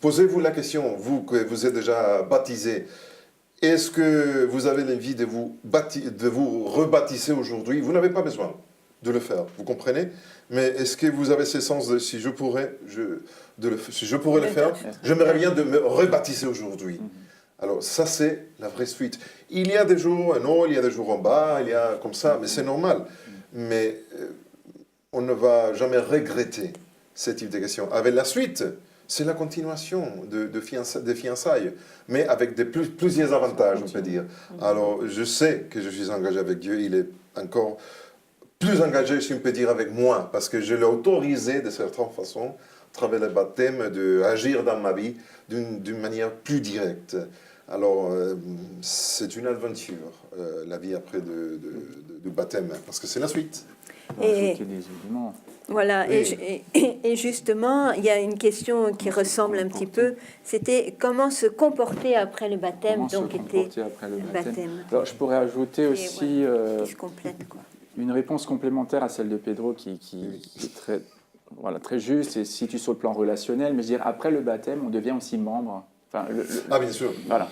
posez-vous la question, vous que vous êtes déjà baptisés, est-ce que vous avez l'envie de vous rebaptiser aujourd'hui? Vous n'avez pas besoin de le faire, vous comprenez? Mais est-ce que vous avez ce sens de si je pourrais le faire, j'aimerais bien de me rebaptiser aujourd'hui. Alors ça c'est la vraie suite. Il y a des jours en haut, il y a des jours en bas, il y a comme ça, mais c'est normal. Mais on ne va jamais regretter ce type de questions. Avec la suite, c'est la continuation des fiançailles, mais avec plusieurs avantages, on peut dire. Alors je sais que je suis engagé avec Dieu, il est encore plus engagé, si on peut dire, avec moi, parce que je l'ai autorisé de certaine façon, à travers le baptême, d'agir dans ma vie d'une manière plus directe. Alors, c'est une aventure, la vie après du baptême, parce que c'est la suite. Et voilà, oui. Et justement, il y a une question qui ressemble un petit peu, c'était comment se comporter après le baptême. Alors, je pourrais ajouter aussi... qui se complète, quoi. Une réponse complémentaire à celle de Pedro qui est très juste, et situe sur le plan relationnel, mais je veux dire, après le baptême, on devient aussi membre. Enfin, bien sûr. Voilà.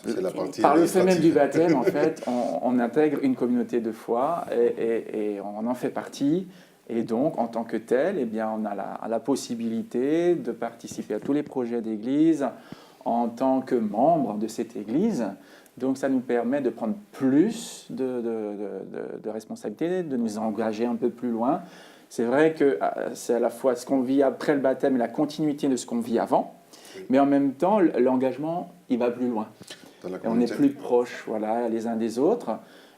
C'est la partie par le fait même du baptême, en fait, on intègre une communauté de foi et on en fait partie. Et donc, en tant que tel, eh bien, on a la possibilité de participer à tous les projets d'église en tant que membre de cette église. Donc ça nous permet de prendre plus de responsabilités, de nous engager un peu plus loin. C'est vrai que c'est à la fois ce qu'on vit après le baptême et la continuité de ce qu'on vit avant, mais en même temps, l'engagement, il va plus loin. Et on est plus proches, voilà, les uns des autres.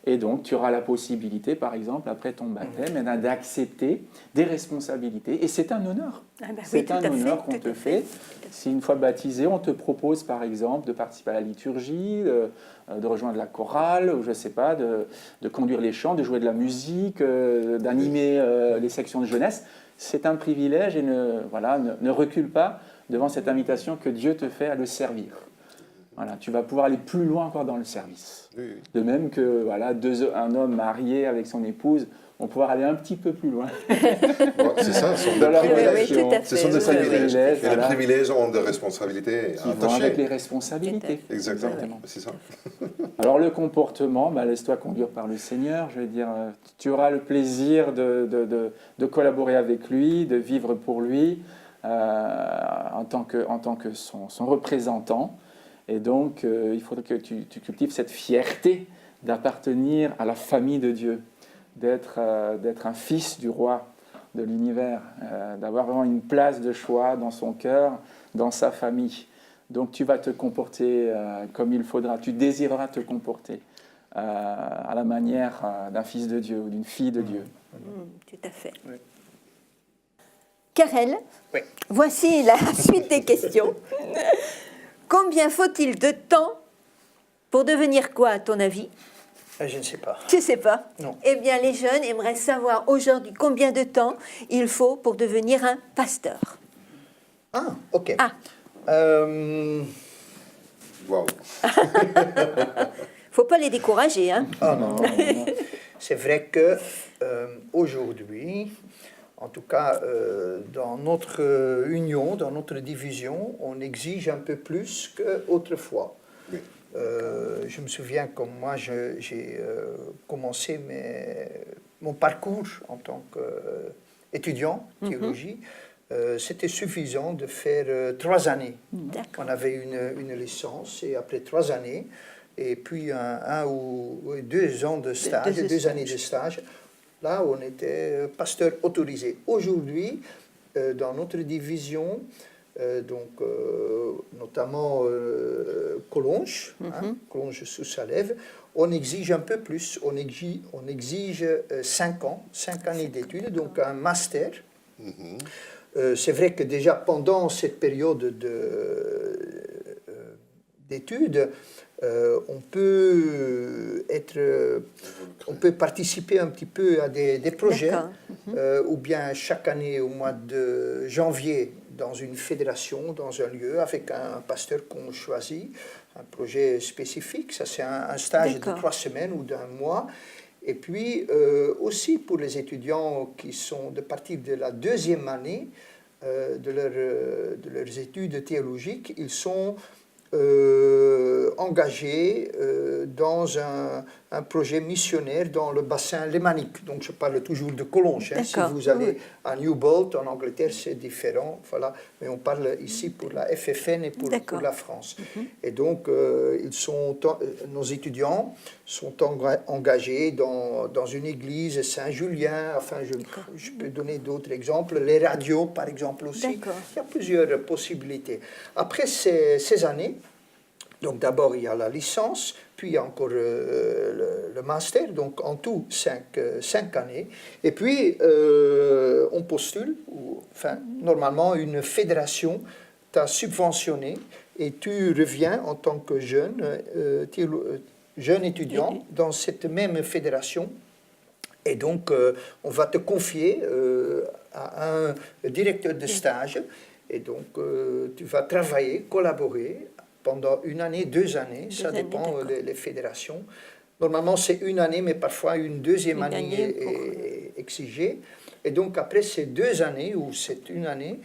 Et donc, tu auras la possibilité, par exemple, après ton baptême, d'accepter des responsabilités. Et c'est un honneur. Ah bah oui, C'est tout un à fait, honneur qu'on tout te à fait. fait. Si une fois baptisé, on te propose, par exemple, de participer à la liturgie, de rejoindre la chorale, ou je ne sais pas, de conduire les chants, de jouer de la musique, d'animer les sections de jeunesse, c'est un privilège et ne recule pas devant cette invitation que Dieu te fait à le servir. Voilà, tu vas pouvoir aller plus loin encore dans le service. Oui, oui. De même que un homme marié avec son épouse, on pourra aller un petit peu plus loin. Bon, c'est ça, ce sont Dans des leur privilèges. Oui, tout à fait. Ce sont des Oui, oui, privilèges. privilèges, Et les voilà. privilèges ont des responsabilités Qui vont avec les attachées. responsabilités. Exactement, c'est ça. Alors le comportement, laisse-toi conduire par le Seigneur, je veux dire, tu auras le plaisir de collaborer avec lui, de vivre pour lui en tant que son représentant. Et donc il faudrait que tu cultives cette fierté d'appartenir à la famille de Dieu, d'être un fils du roi de l'univers, d'avoir vraiment une place de choix dans son cœur, dans sa famille. Donc tu vas te comporter comme il faudra, tu désireras te comporter à la manière d'un fils de Dieu ou d'une fille de Dieu. Tout à fait. Oui. Karel, Oui. voici la suite des questions. Combien faut-il de temps pour devenir quoi, à ton avis? Je ne sais pas. Tu ne sais pas? Non. Eh bien, les jeunes aimeraient savoir aujourd'hui combien de temps il faut pour devenir un pasteur. Ah, ok. Ah. Waouh. Faut pas les décourager, hein? Ah non. C'est vrai que aujourd'hui, en tout cas dans notre union, dans notre division, on exige un peu plus qu'autrefois. Oui. Je me souviens comme moi, j'ai commencé mon parcours en tant qu'étudiant théologie. C'était suffisant de faire 3 années. D'accord. On avait une licence et après 3 années, et puis un ou 2 ans de stage, 2 années de stage, là on était pasteur autorisé. Aujourd'hui, dans notre division, notamment Collonges, Collonges sous Salève, on exige un peu plus, on exige 5 ans, 5 années d'études, donc un master. C'est vrai que déjà pendant cette période d'études, on peut participer un petit peu à des projets, ou bien chaque année au mois de janvier dans une fédération, dans un lieu, avec un pasteur qu'on choisit, un projet spécifique. Ça, c'est un stage de 3 semaines ou d'1 mois. Et puis, aussi pour les étudiants qui sont de partir de la 2e année de leurs études théologiques, ils sont engagés dans un projet missionnaire dans le bassin lémanique. Donc je parle toujours de Collonges. Hein. Si vous allez à Newbold, en Angleterre, c'est différent. Voilà. Mais on parle ici pour la FFN et pour la France. Et donc nos étudiants sont engagés dans une église Saint-Julien. Enfin, je peux donner d'autres exemples. Les radios, par exemple, aussi. Il y a plusieurs possibilités. Après ces années, donc d'abord il y a la licence, puis il y a encore le master, donc en tout 5 années. Et puis on postule, normalement une fédération t'a subventionné et tu reviens en tant que jeune étudiant dans cette même fédération. Et donc on va te confier à un directeur de stage. Et donc, tu vas travailler, collaborer pendant 1 année, 2 années, ça dépend des fédérations. Normalement, c'est 1 année, mais parfois une 2e année est exigée. Et donc, après ces 2 années, ou cette 1 année,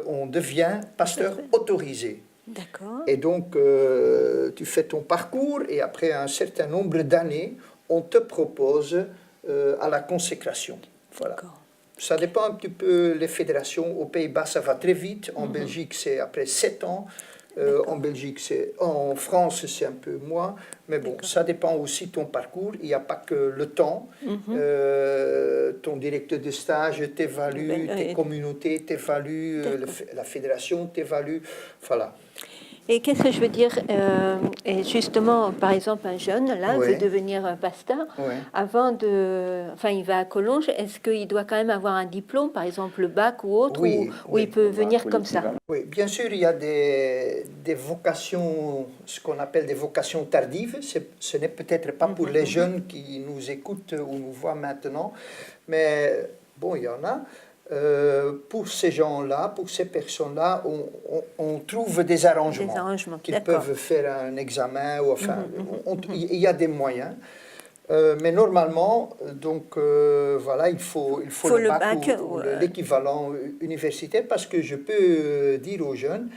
on devient pasteur autorisé. D'accord. Et donc, tu fais ton parcours, et après un certain nombre d'années, on te propose à la consécration. Voilà. Ça dépend un petit peu les fédérations. Aux Pays-Bas, ça va très vite. En Belgique, c'est après 7 ans. En France, c'est un peu moins. Mais bon, ça dépend aussi de ton parcours. Il n'y a pas que le temps. Ton directeur de stage t'évalue, tes communautés t'évaluent, la fédération t'évalue. Voilà. Et qu'est-ce que je veux dire et justement, par exemple, un jeune, là, Oui. veut devenir un pasteur. Oui. Avant de... Enfin, il va à Collonges. Est-ce qu'il doit quand même avoir un diplôme, par exemple le bac ou autre, Oui, ou oui. il peut venir Ou comme ça? l'équivalent. Oui, bien sûr, il y a des vocations, ce qu'on appelle des vocations tardives. Ce n'est peut-être pas pour les jeunes qui nous écoutent ou nous voient maintenant, mais bon, il y en a. Pour ces gens-là, pour ces personnes-là, on trouve des arrangements. Des arrangements, Qu'ils d'accord. peuvent faire un examen, ou enfin, il y a des moyens. Mais normalement, donc voilà, il faut le bac ou l'équivalent universitaire, parce que je peux dire aux jeunes,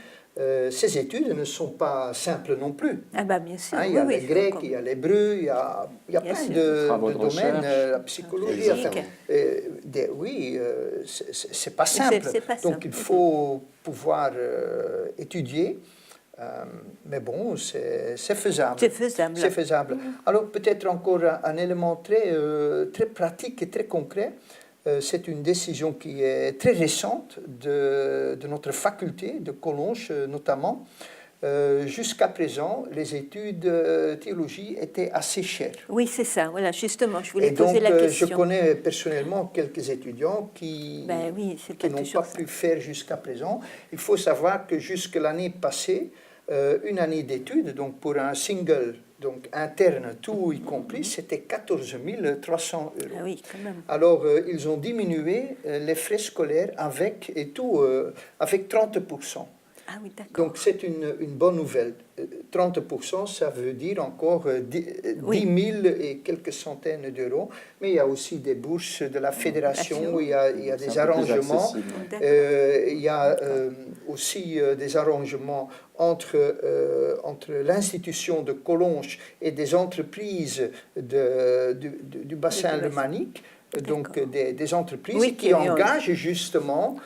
ces études ne sont pas simples non plus. Ah bah bien sûr, Hein, il y a les Grecs, il y a l'hébreu, il y a plein sûr. de Travaux de domaines, recherche. la psychologie. Exactement. Enfin, oui, c'est pas simple. C'est pas Donc simple. il faut pouvoir étudier. Mais bon, c'est faisable. C'est faisable. C'est faisable. Alors peut-être encore un élément très pratique et très concret. C'est une décision qui est très récente de notre faculté de Collonges notamment. Jusqu'à présent, les études théologie étaient assez chères. Oui, c'est ça. Voilà, justement, je voulais Et donc, poser la question. je connais personnellement quelques étudiants qui n'ont pas pu faire jusqu'à présent. Il faut savoir que jusque l'année passée, une année d'études, donc pour un single, donc interne, tout y compris, c'était 14 300 €. Ah oui, quand même. Alors, ils ont diminué les frais scolaires avec 30%. Ah oui, d'accord. Donc c'est une bonne nouvelle. 30%, ça veut dire encore 10 000 et quelques centaines d'euros. Mais il y a aussi des bourses de la fédération, il y a des arrangements. Il y a aussi des arrangements entre l'institution de Collonges et des entreprises du bassin lémanique. Donc des entreprises qui engagent justement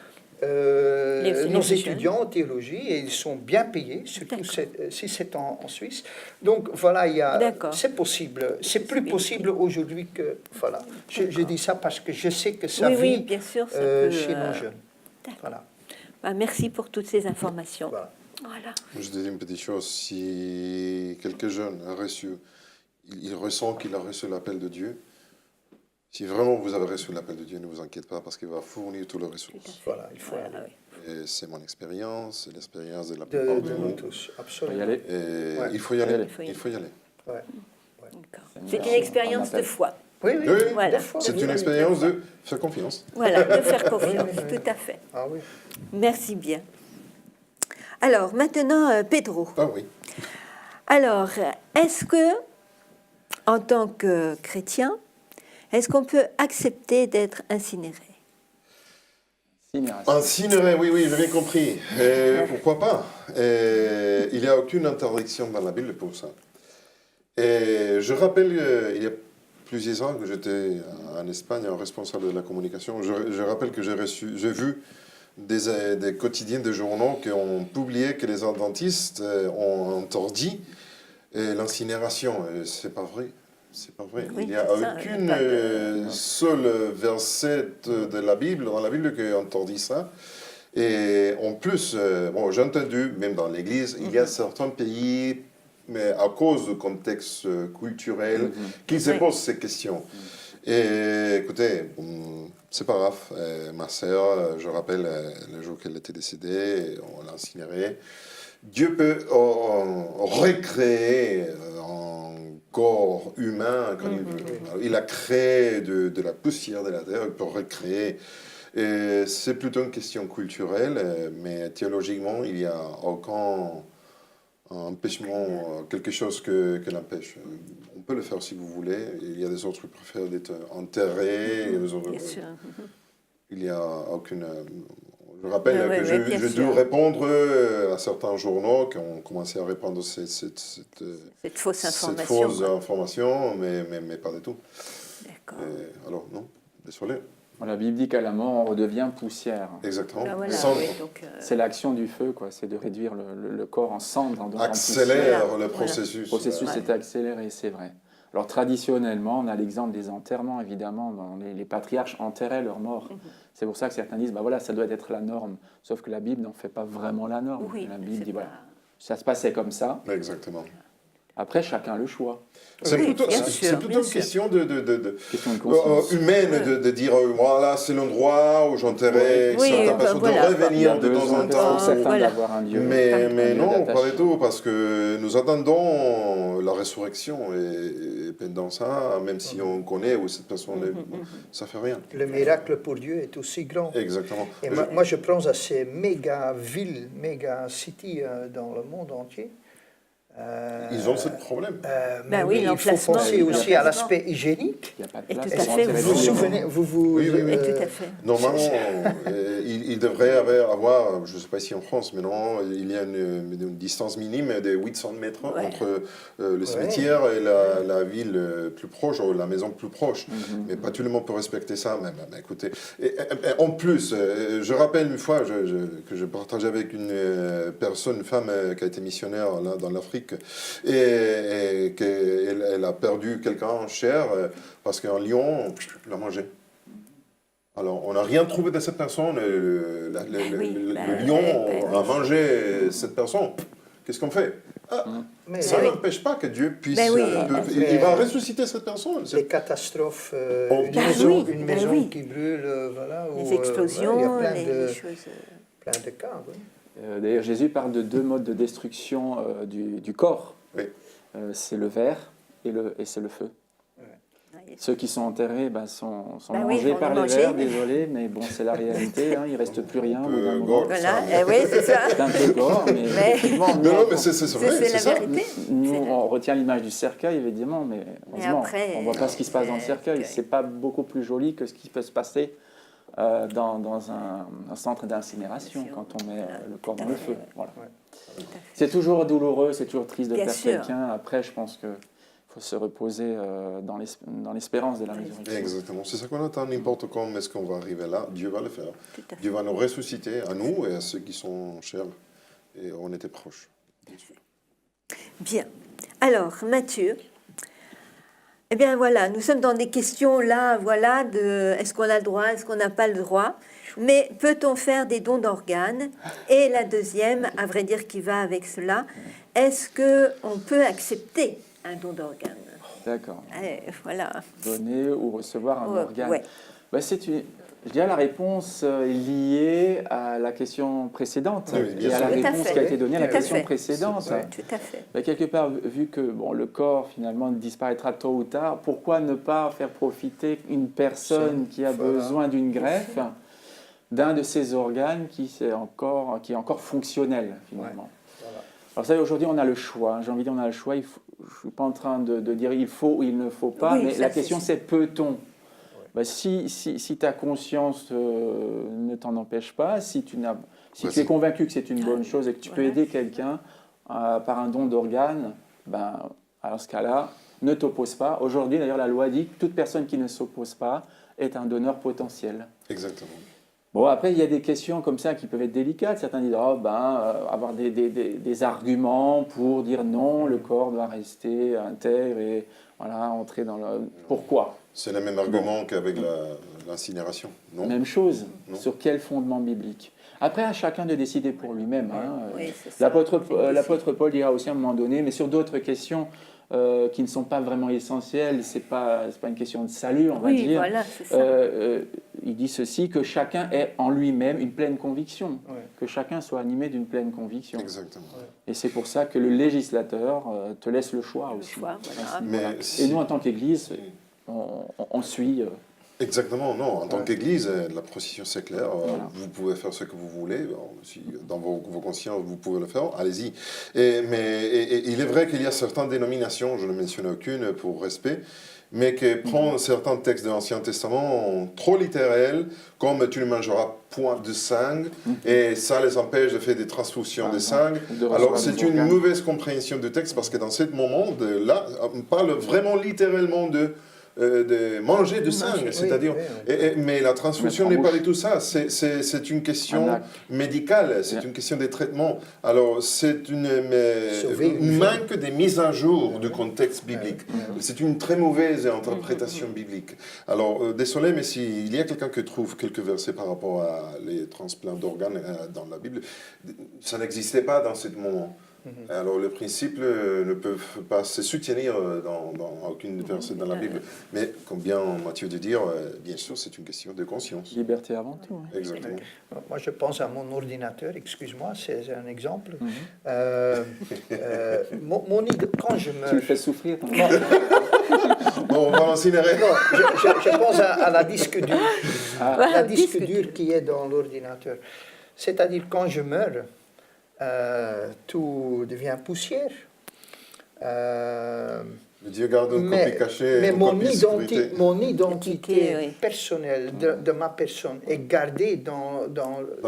nos étudiants en théologie, et ils sont bien payés, surtout si c'est en Suisse. Donc voilà, c'est possible. C'est plus possible aujourd'hui que... Voilà. Je dis ça parce que je sais que ça vit bien sûr, chez nos jeunes. Voilà. Bah, merci pour toutes ces informations. Voilà. Je dis une petite chose, si quelques jeunes a reçu, il ressent qu'il a reçu l'appel de Dieu. Si vraiment vous avez reçu l'appel de Dieu, ne vous inquiétez pas, parce qu'il va fournir tous les ressources. Voilà, il faut aller. Et c'est mon expérience, c'est l'expérience de la De plupart de nous nous. tous, absolument. Il faut y aller. Il faut y aller. Ouais. C'est une expérience de foi. Oui, Voilà. C'est une expérience de faire confiance. Voilà, de faire confiance, tout à fait. Ah oui. Merci bien. Alors, maintenant, Pedro. Ah oui. Alors, est-ce que, en tant que chrétien, est-ce qu'on peut accepter d'être incinéré? Incinéré, oui, j'ai bien compris. Pourquoi pas? Il n'y a aucune interdiction dans la Bible pour ça. Et je rappelle, il y a plusieurs ans que j'étais en Espagne, en responsable de la communication. Je rappelle que j'ai vu des quotidiens, des journaux qui ont publié que les adventistes ont interdit l'incinération. C'est pas vrai. C'est pas vrai. Oui, il n'y a aucune seule verset de la Bible, dans la Bible, qui interdit ça. Et en plus, bon, j'ai entendu, même dans l'Église, il y a certains pays, mais à cause du contexte culturel, qui se posent ces questions. Et écoutez, c'est pas grave. Ma sœur, je rappelle, le jour qu'elle était décédée, on l'a incinérée. Dieu peut recréer un corps humain quand il veut. Alors, il a créé de la poussière de la terre, il peut recréer. C'est plutôt une question culturelle, mais théologiquement, il n'y a aucun empêchement, quelque chose que l'empêche. On peut le faire si vous voulez. Il y a des autres qui préfèrent d'être enterrés. Il n'y a aucune... Je rappelle que j'ai dû répondre à certains journaux qui ont commencé à répandre cette fausse information, mais pas du tout. D'accord. Alors, non, désolé. La Bible dit qu'à la mort, on redevient poussière. Exactement. Ah, voilà, c'est l'action du feu, quoi. C'est de réduire le corps en cendre. Accélère le processus. Le processus est accéléré, c'est vrai. Alors traditionnellement, on a l'exemple des enterrements, évidemment. Les patriarches enterraient leurs morts. C'est pour ça que certains disent, bah voilà, ça doit être la norme. Sauf que la Bible n'en fait pas vraiment la norme. Oui, la Bible dit, voilà, Ça se passait comme ça. Exactement. Après, chacun a le choix. C'est Oui, plutôt, bien c'est sûr, plutôt bien une sûr. question Question de conscience. humaine de dire voilà, c'est l'endroit où j'enterrais Oui, certaines personnes, voilà. de Il y a revenir de temps besoin en pour temps. certains Voilà. d'avoir un Dieu. Mais un lieu non, pas d'attachement. du tout, parce que nous attendons la résurrection et pendant ça, même si on connaît où cette personne est, ça fait rien. Le miracle pour Dieu est aussi grand. Exactement. Et moi, je pense à ces méga villes, méga cities dans le monde entier. Ils ont ce problème. Mais oui, il faut l'emplacement, penser aussi à l'emplacement. l'aspect hygiénique. Il n'y a pas de Et place. tout à Elles sont fait, enterrées Vous dans vous les souvenez, monts. vous Oui, oui, oui. Et tout à fait. Normalement, il devrait avoir, je ne sais pas ici en France, mais non, il y a une distance minime de 800 mètres Ouais. entre le cimetière et la ville plus proche, ou la maison plus proche. Mais pas tout le monde peut respecter ça. Mais écoutez, et en plus, je rappelle une fois que je partageais avec une personne, une femme qui a été missionnaire là, dans l'Afrique, et qu'elle a perdu quelqu'un cher parce qu'un lion l'a mangé. Alors, on n'a rien trouvé de cette personne. Le lion a mangé cette personne. Qu'est-ce qu'on fait? Mais Ça oui. n'empêche pas que Dieu puisse... Ben oui. il va ressusciter cette personne. les catastrophes, Oh, une ben maison, oui, une ben maison oui. qui brûle, voilà. Les ou, explosions, il y a plein les de, choses. plein de cas. Oui. D'ailleurs, Jésus parle de deux modes de destruction du corps. Oui. C'est le ver et c'est le feu. Ceux qui sont enterrés sont Bah oui, mangés on par est les mangés. vers, désolé, mais bon, c'est la réalité, il ne reste plus rien au bout d'un moment. gore. Voilà, Ça, oui, c'est ça. C'est un peu gore, mais effectivement, Non, non, mais c'est vrai, C'est c'est la ça. vérité. nous, C'est- on retient l'image du cercueil, évidemment, mais heureusement, après, on ne voit pas ce qui se passe dans le cercueil. cercueil. C'est pas beaucoup plus joli que ce qui peut se passer dans un centre d'incinération quand on met le corps dans le feu. Voilà. C'est toujours douloureux, c'est toujours triste de Bien perdre sûr. quelqu'un. Après, je pense qu'il faut se reposer dans l'espérance de la résurrection. Exactement. C'est ça qu'on attend. N'importe quand est-ce qu'on va arriver là, Dieu va le faire. Tout à fait. Dieu va nous ressusciter, à nous et à ceux qui sont chers. Et on était proches. Bien. Alors, Mathieu, eh bien voilà, nous sommes dans des questions là, voilà, de est-ce qu'on a le droit, est-ce qu'on n'a pas le droit, mais peut-on faire des dons d'organes? Et la deuxième, à vrai dire, qui va avec cela, est-ce qu'on peut accepter un don d'organe? D'accord. Voilà. Donner ou recevoir un organe. Ouais. Je dirais la réponse est liée à la question précédente Oui, bien et à la sûr. Tout à réponse fait. qui a été donnée à la Tout à question fait. précédente. Ouais, tout à fait. Quelque part, vu que le corps finalement disparaîtra tôt ou tard, pourquoi ne pas faire profiter une personne qui a Voilà. besoin d'une greffe d'un de ses organes qui est encore fonctionnel finalement. Voilà. Alors ça, aujourd'hui, on a le choix. J'ai envie de dire, on a le choix. Je ne suis pas en train de dire il faut ou il ne faut pas, Oui, mais ça, la c'est question sûr. c'est peut-on? Si ta conscience ne t'en empêche pas, si tu es convaincu que c'est une bonne chose et que tu peux Voilà. aider quelqu'un par un don d'organes, alors ce cas-là, ne t'oppose pas. Aujourd'hui, d'ailleurs, la loi dit que toute personne qui ne s'oppose pas est un donneur potentiel. Exactement. Bon, après, il y a des questions comme ça qui peuvent être délicates. Certains disent avoir des arguments pour dire non, le corps doit rester intègre et voilà, entrer dans le... Pourquoi? C'est le même argument qu'avec l'incinération, non? Même chose. Non. Sur quel fondement biblique? Après, à chacun de décider pour lui-même. Oui, c'est ça. L'apôtre Paul dira aussi à un moment donné, mais sur d'autres questions qui ne sont pas vraiment essentielles, c'est pas une question de salut, on va Oui, dire. voilà, c'est ça. Il dit ceci, que chacun ait en lui-même une pleine conviction, Ouais. que chacun soit animé d'une pleine conviction. Exactement. Et c'est pour ça que le législateur te laisse le choix Le aussi. choix, voilà. Mais Voilà. si- Et nous, en tant qu'Église, on suit. Exactement, non. En tant qu'Église, la procession, c'est clair. Voilà. Vous pouvez faire ce que vous voulez. Si dans vos consciences, vous pouvez le faire, allez-y. Mais il est vrai qu'il y a certaines dénominations, je ne mentionne aucune pour respect, mais qui prennent certains textes de l'Ancien Testament trop littérels, comme tu ne mangeras point de sang, et ça les empêche de faire des transfusions de sang. De recevoir Alors des c'est une organes. mauvaise compréhension du texte, parce que dans ce moment-là, on parle vraiment littéralement de manger de sang, Manger, c'est-à-dire... oui. Mais la transfusion Mettre en n'est pas bouche. du tout ça, c'est une Un question acte. médicale, c'est Bien. une question des traitements. Alors c'est Sauver une une vie. manque de mise à jour du contexte biblique. Ouais. C'est une très mauvaise interprétation biblique. Alors désolé, mais s'il y a quelqu'un qui trouve quelques versets par rapport à les transplants d'organes dans la Bible, ça n'existait pas dans ce moment. Alors, le principe ne peut pas se soutenir dans aucune verset dans la Bible. Mais, comme bien Mathieu de dire, bien sûr, c'est une question de conscience. Liberté avant tout. Hein. Exactement. Moi, je pense à mon ordinateur, excuse-moi, c'est un exemple. Quand je me... Tu le fais souffrir. Hein. Bon, on va l'incinérer. Non, je pense à la disque dure. Ah. La disque dure qui est dans l'ordinateur. C'est-à-dire, quand je meurs, tout devient poussière. Dieu garde une copie cachée. Mais une mon copie sécurité. identité Oui. personnelle de ma personne est gardée dans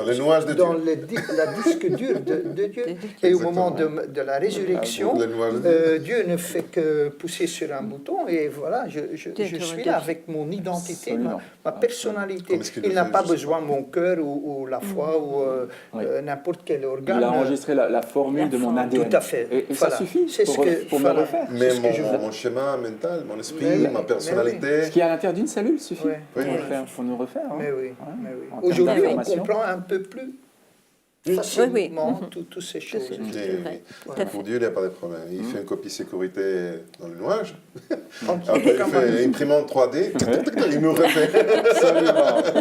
les nuages de dans Dieu. la disque dure de Dieu. Et au moment de la résurrection, Les nuages de Dieu ne fait que pousser sur un bouton et voilà, je suis là avec mon identité, Absolument. ma personnalité. Comme ce qu'il Il le n'a fait pas justement. besoin de mon cœur ou la foi ou Oui. n'importe quel organe. Il a enregistré la formule de mon ADN. Tout à fait. Et Voilà. ça suffit C'est ce pour me voilà. refaire. C'est Mais ce que je veux. mon schéma mental, mon esprit, Mais ma oui, personnalité. Ce qui est à l'intérieur d'une cellule suffit Ouais. pour, Oui. pour nous refaire. Hein. Mais oui, Ouais. mais oui. En termes Aujourd'hui, on d'information. comprend un peu plus Oui, facilement oui. toutes ces choses. C'est Et vrai, tout à pour fait. Dieu, il n'y a pas de problème. Il fait une copie sécurité dans le nuage. En Après, tout il cas, fait imprimante 3D. Il nous refait.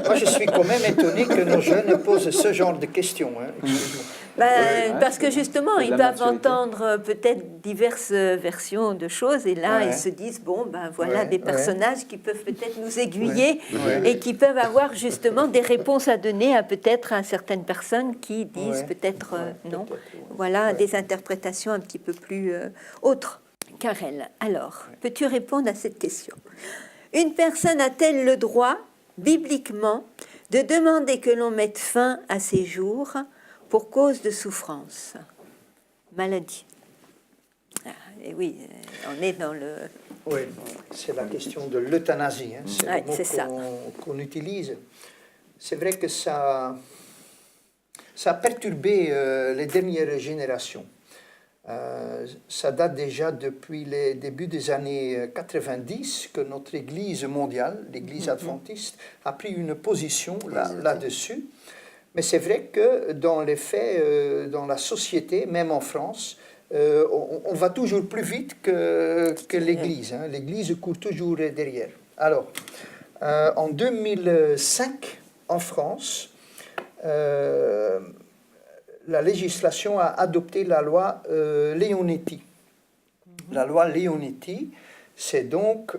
moi, je suis quand même étonné que nos jeunes posent ce genre de questions. Hein. Excuse-moi. Parce que justement, C'est de ils la peuvent maturité. entendre peut-être diverses versions de choses, et là, Ouais. ils se disent, bon, ben voilà Ouais, des ouais. personnages qui peuvent peut-être nous aiguiller, Ouais. et qui peuvent avoir justement des réponses à donner à peut-être à certaines personnes qui disent Ouais. peut-être non. Peut-être, ouais. Voilà, Ouais. des interprétations un petit peu plus autres. Karel, alors, peux-tu répondre à cette question? Une personne a-t-elle le droit, bibliquement, de demander que l'on mette fin à ses jours pour cause de souffrance, maladie? Et oui, on est dans le... Oui, c'est la question de l'euthanasie. Hein. C'est Ouais, le mot c'est ça. qu'on utilise. C'est vrai que ça a perturbé les dernières générations. Ça date déjà depuis les débuts des années 90 que notre Église mondiale, l'Église adventiste, a pris une position là-dessus. Mais c'est vrai que dans les faits, dans la société, même en France, on va toujours plus vite que l'Église. Hein. L'Église court toujours derrière. Alors, en 2005, en France, la législation a adopté la loi Leonetti. La loi Leonetti, c'est donc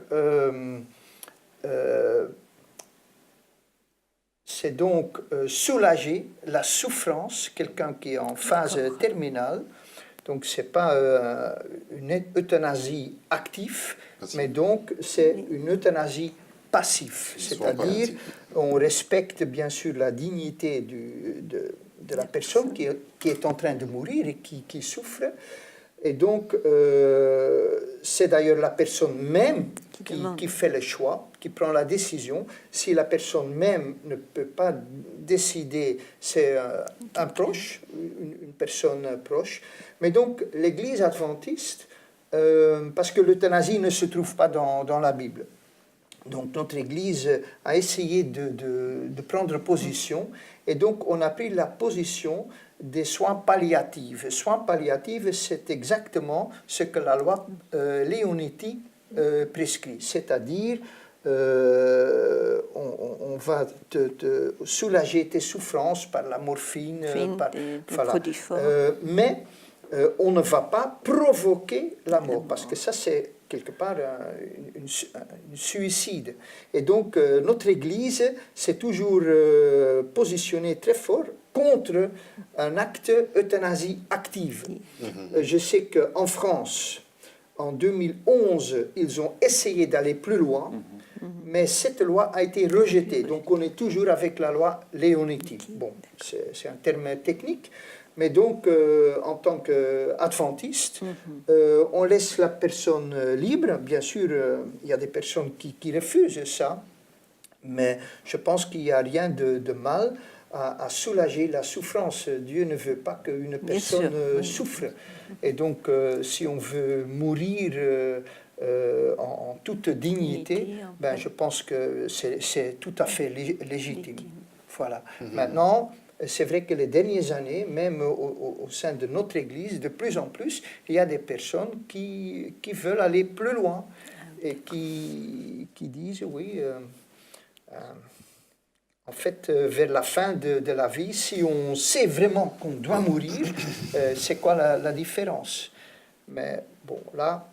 soulager la souffrance, quelqu'un qui est en phase terminale. Donc, ce n'est pas une euthanasie active, mais donc c'est une euthanasie passive. C'est-à-dire, on respecte bien sûr la dignité de la personne qui est en train de mourir et qui souffre. Et donc, c'est d'ailleurs la personne même qui fait le choix, qui prend la décision. Si la personne même ne peut pas décider, c'est un proche, une personne proche. Mais donc, l'Église adventiste, parce que l'euthanasie ne se trouve pas dans la Bible. Donc, notre Église a essayé de prendre position, et donc on a pris la position des soins palliatifs. Soins palliatifs, c'est exactement ce que la loi Leonetti prescrit, c'est-à-dire on va te soulager tes souffrances par la morphine, par, voilà. Mais on ne va pas provoquer la mort, parce que ça c'est quelque part un suicide. Et donc notre Église s'est toujours positionnée très fort contre un acte euthanasie active. Je sais qu'en France, en 2011, ils ont essayé d'aller plus loin, mais cette loi a été rejetée. Donc on est toujours avec la loi Leonetti. Bon, c'est un terme technique, mais donc en tant qu'adventiste, on laisse la personne libre. Bien sûr, il y a des personnes qui refusent ça, mais je pense qu'il n'y a rien de mal à soulager la souffrance. Dieu ne veut pas qu'une personne souffre. Et donc, si on veut mourir en toute dignité, ben, je pense que c'est tout à fait légitime. Voilà. Maintenant, c'est vrai que les dernières années, même au sein de notre Église, de plus en plus, il y a des personnes qui veulent aller plus loin et qui disent, oui, en fait, vers la fin de la vie, si on sait vraiment qu'on doit mourir, c'est quoi la différence? Mais bon, là,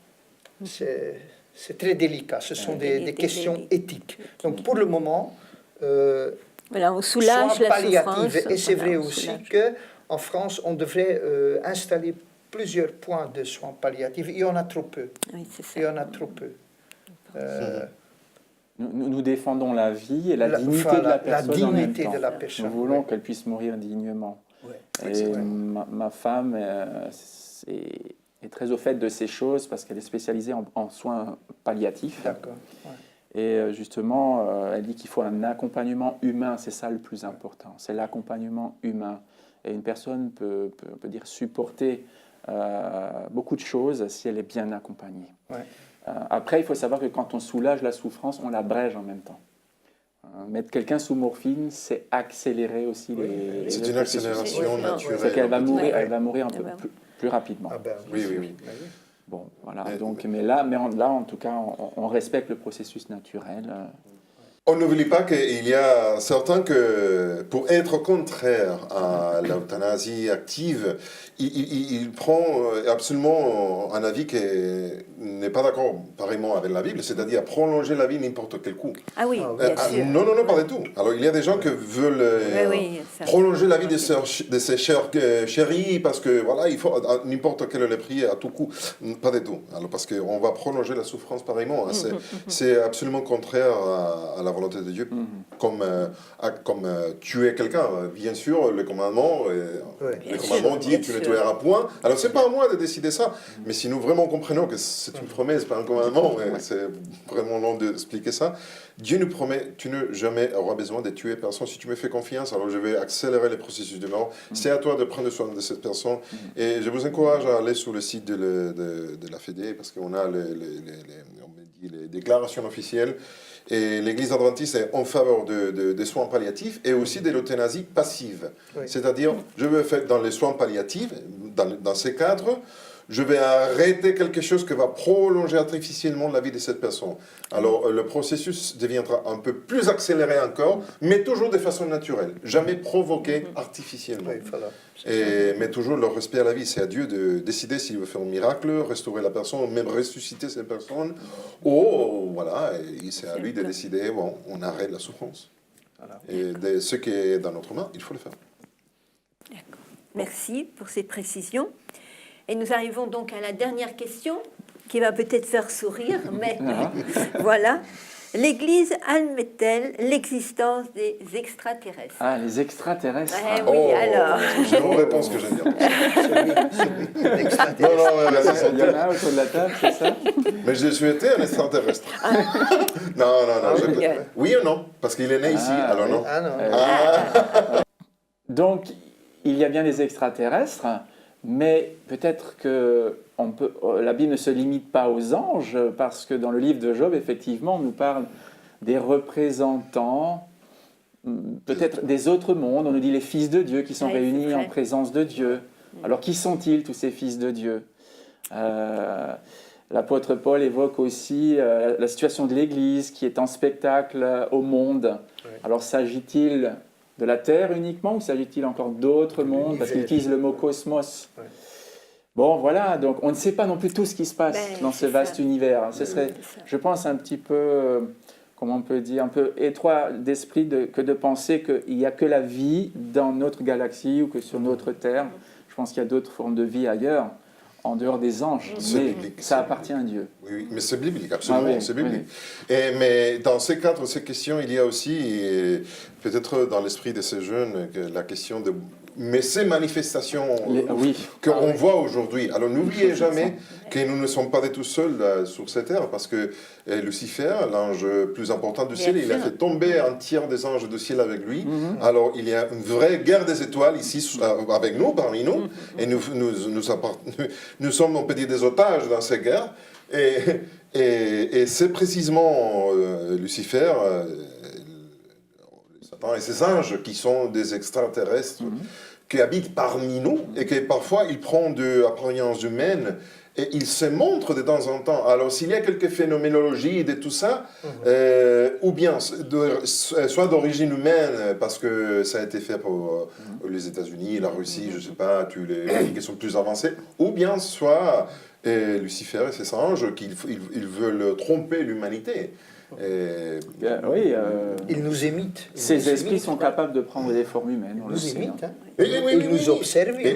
c'est très délicat. Ce sont des questions éthiques. Donc, pour le moment, voilà, on soulage soins la palliatifs. souffrance. Et c'est Voilà, vrai on aussi soulage. qu'en France, on devrait installer plusieurs points de soins palliatifs. Il y en a trop peu. Oui, c'est ça. Il y en a trop peu. Nous défendons la vie et la dignité enfin, de la la personne en même dignité temps. de la personne. Nous voulons oui. qu'elle puisse mourir dignement. Ouais. Et c'est vrai. ma femme est très au fait de ces choses parce qu'elle est spécialisée en soins palliatifs. D'accord. Ouais. Et justement, elle dit qu'il faut un accompagnement humain, c'est ça le plus important, c'est l'accompagnement humain. Et une personne peut dire supporter beaucoup de choses si elle est bien accompagnée. Ouais. Après, il faut savoir que quand on soulage la souffrance, on l'abrège en même temps. Mettre quelqu'un sous morphine, c'est accélérer aussi les C'est une processus. accélération Oui, naturelle. C'est qu'elle va on peut dire. mourir, Ouais. elle va mourir un peu Ah bah. plus rapidement. Ah ben, Oui, oui, oui. Ben oui. Bon, voilà. Mais- Donc, là, en tout cas, on respecte le processus naturel. On n'oublie pas qu'il y a certains que, pour être contraire à l'euthanasie active, il prend absolument un avis qui n'est pas d'accord pareillement avec la Bible, c'est-à-dire prolonger la vie n'importe quel coup. Ah oui, Ah, bien sûr. Non, pas du tout. Alors il y a des gens qui veulent Oui, ça. prolonger la vie de ses chers chéris parce que voilà, il faut n'importe quel le prix à tout coup. Pas du tout. Alors parce qu'on va prolonger la souffrance pareillement. Hein. C'est absolument contraire à la volonté de Dieu. Comme tuer quelqu'un. Bien sûr, le commandement, Ouais. le commandement dit bien tu ne sûr. tueras point. Alors c'est pas à moi de décider ça. Mais si nous vraiment comprenons que c'est une promesse, pas un commandement, c'est vraiment long d'expliquer ça. Dieu nous promet, tu ne jamais auras besoin de tuer personne. Si tu me fais confiance, alors je vais accélérer les processus de mort. C'est à toi de prendre soin de cette personne. Et je vous encourage à aller sur le site de la Fédé, parce qu'on a les déclarations officielles. Et l'Église adventiste est en faveur des soins palliatifs et aussi de l'euthanasie passive. Oui. C'est-à-dire, je vais faire dans les soins palliatifs, dans ces cadres, je vais arrêter quelque chose qui va prolonger artificiellement la vie de cette personne. Alors, le processus deviendra un peu plus accéléré encore, mais toujours de façon naturelle, jamais provoqué artificiellement. Oui, voilà. Mais toujours le respect à la vie, c'est à Dieu de décider s'il veut faire un miracle, restaurer la personne, même ressusciter cette personne. Ou voilà, et c'est à lui de décider, bon, on arrête la souffrance. Voilà. Et de ce qui est dans notre main, il faut le faire. D'accord. Merci pour ces précisions. Et nous arrivons donc à la dernière question qui va peut-être faire sourire, mais voilà. L'Église admet-elle l'existence des extraterrestres? Ah, les extraterrestres. Eh oui, alors. J'ai une réponse que j'aime bien. Extraterrestre. Non, c'est ça. Il y en a autour de la table, c'est ça? Mais j'ai souhaité un extraterrestre. non. Oui ou non? Parce qu'il est né ici, alors non. Ah non. Donc, il y a bien des extraterrestres, mais peut-être que la Bible ne se limite pas aux anges, parce que dans le livre de Job, effectivement, on nous parle des représentants, peut-être des autres mondes. On nous dit les fils de Dieu qui sont Oui, c'est réunis vrai. en présence de Dieu. Alors, qui sont-ils, tous ces fils de Dieu? L'apôtre Paul évoque aussi la situation de l'Église qui est en spectacle au monde. Oui. Alors, s'agit-il de la Terre uniquement ou s'agit-il encore d'autres mondes? Parce qu'il utilise le mot cosmos. Ouais. Bon, voilà, donc on ne sait pas non plus tout ce qui se passe dans ce c'est vaste ça. univers. Ce serait, C'est ça. je pense, un petit peu, comment on peut dire, un peu étroit d'esprit que de penser qu'il n'y a que la vie dans notre galaxie ou que sur notre Terre. Je pense qu'il y a d'autres formes de vie ailleurs, en dehors des anges. C'est Mais biblique, ça c'est appartient à Dieu. Oui, mais c'est biblique, absolument, Ah oui, c'est biblique. Mais dans ces cadres, ces questions, il y a aussi, peut-être dans l'esprit de ces jeunes, que la question de... Mais ces manifestations Oui. qu'on voit aujourd'hui, alors n'oubliez jamais que nous ne sommes pas du tout seuls sur cette terre, parce que Lucifer, l'ange plus important du ciel, il a fait tomber un tiers des anges du ciel avec lui. Alors il y a une vraie guerre des étoiles ici avec nous, parmi nous, et nous sommes, on peut dire, des otages dans ces guerres. Et c'est précisément Lucifer, Satan et ses anges, qui sont des extraterrestres qui habitent parmi nous et que parfois ils prennent de apparences humaines et ils se montrent de temps en temps. Alors s'il y a quelques phénoménologies de tout ça, ou bien soit d'origine humaine, parce que ça a été fait pour les États-Unis, la Russie, je ne sais pas, tous les pays qui sont plus avancés, ou bien soit Lucifer et ses anges qui ils veulent tromper l'humanité. Oui, Ils nous imitent. ces esprits sont capables de prendre des formes humaines, on Ils le nous sait. imitent. Hein. Oui, Ils nous observent. Mais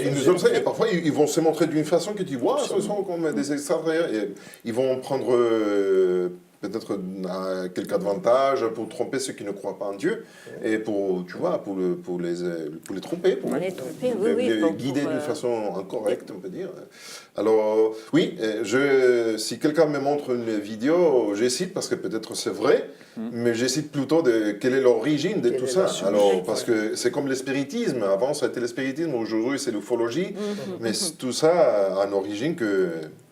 ils nous observent et parfois ils vont se montrer d'une façon que tu vois, ce sont comme des extraterrestres. Et ils vont prendre peut-être quelques avantages pour tromper ceux qui ne croient pas en Dieu et pour, tu vois, pour les tromper, pour Les tromper, oui, les oui, guider pour, d'une façon incorrecte, on peut dire. Alors, oui, si quelqu'un me montre une vidéo, j'hésite parce que peut-être c'est vrai, mais j'hésite plutôt de quelle est l'origine de Quelle tout est ça. la source. Alors, parce que c'est comme le spiritisme. Avant, ça a été le spiritisme, aujourd'hui, c'est l'ufologie. Mais tout ça a une origine que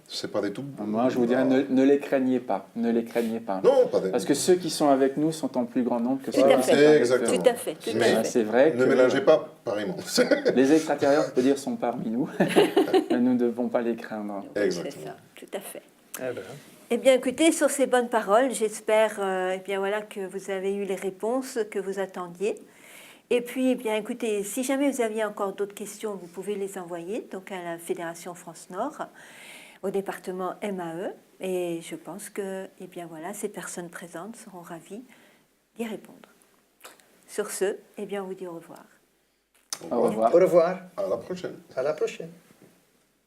c'est pas du tout. Moi, je vous dirais, ne les craignez pas. Ne les craignez pas. Non, pas du Parce que ceux qui sont avec nous sont en plus grand nombre que Tout ceux à qui fait. sont avec eux. Exactement. Tout à fait, tout Mais- à fait. C'est vrai que Ne mélangez pas, pareillement. les extraterrestres, on peut dire, sont parmi nous. Mais nous ne devons pas les craindre. C'est Exactement. ça, tout à fait. Ah ben. Eh bien, écoutez, sur ces bonnes paroles, j'espère eh bien, voilà, que vous avez eu les réponses que vous attendiez. Et puis, eh bien, écoutez, si jamais vous aviez encore d'autres questions, vous pouvez les envoyer donc à la Fédération France Nord, au département MAE. Et je pense que eh bien, voilà, ces personnes présentes seront ravies d'y répondre. Sur ce, eh bien, on vous dit au revoir. Au revoir. Au revoir. À la prochaine. À la prochaine.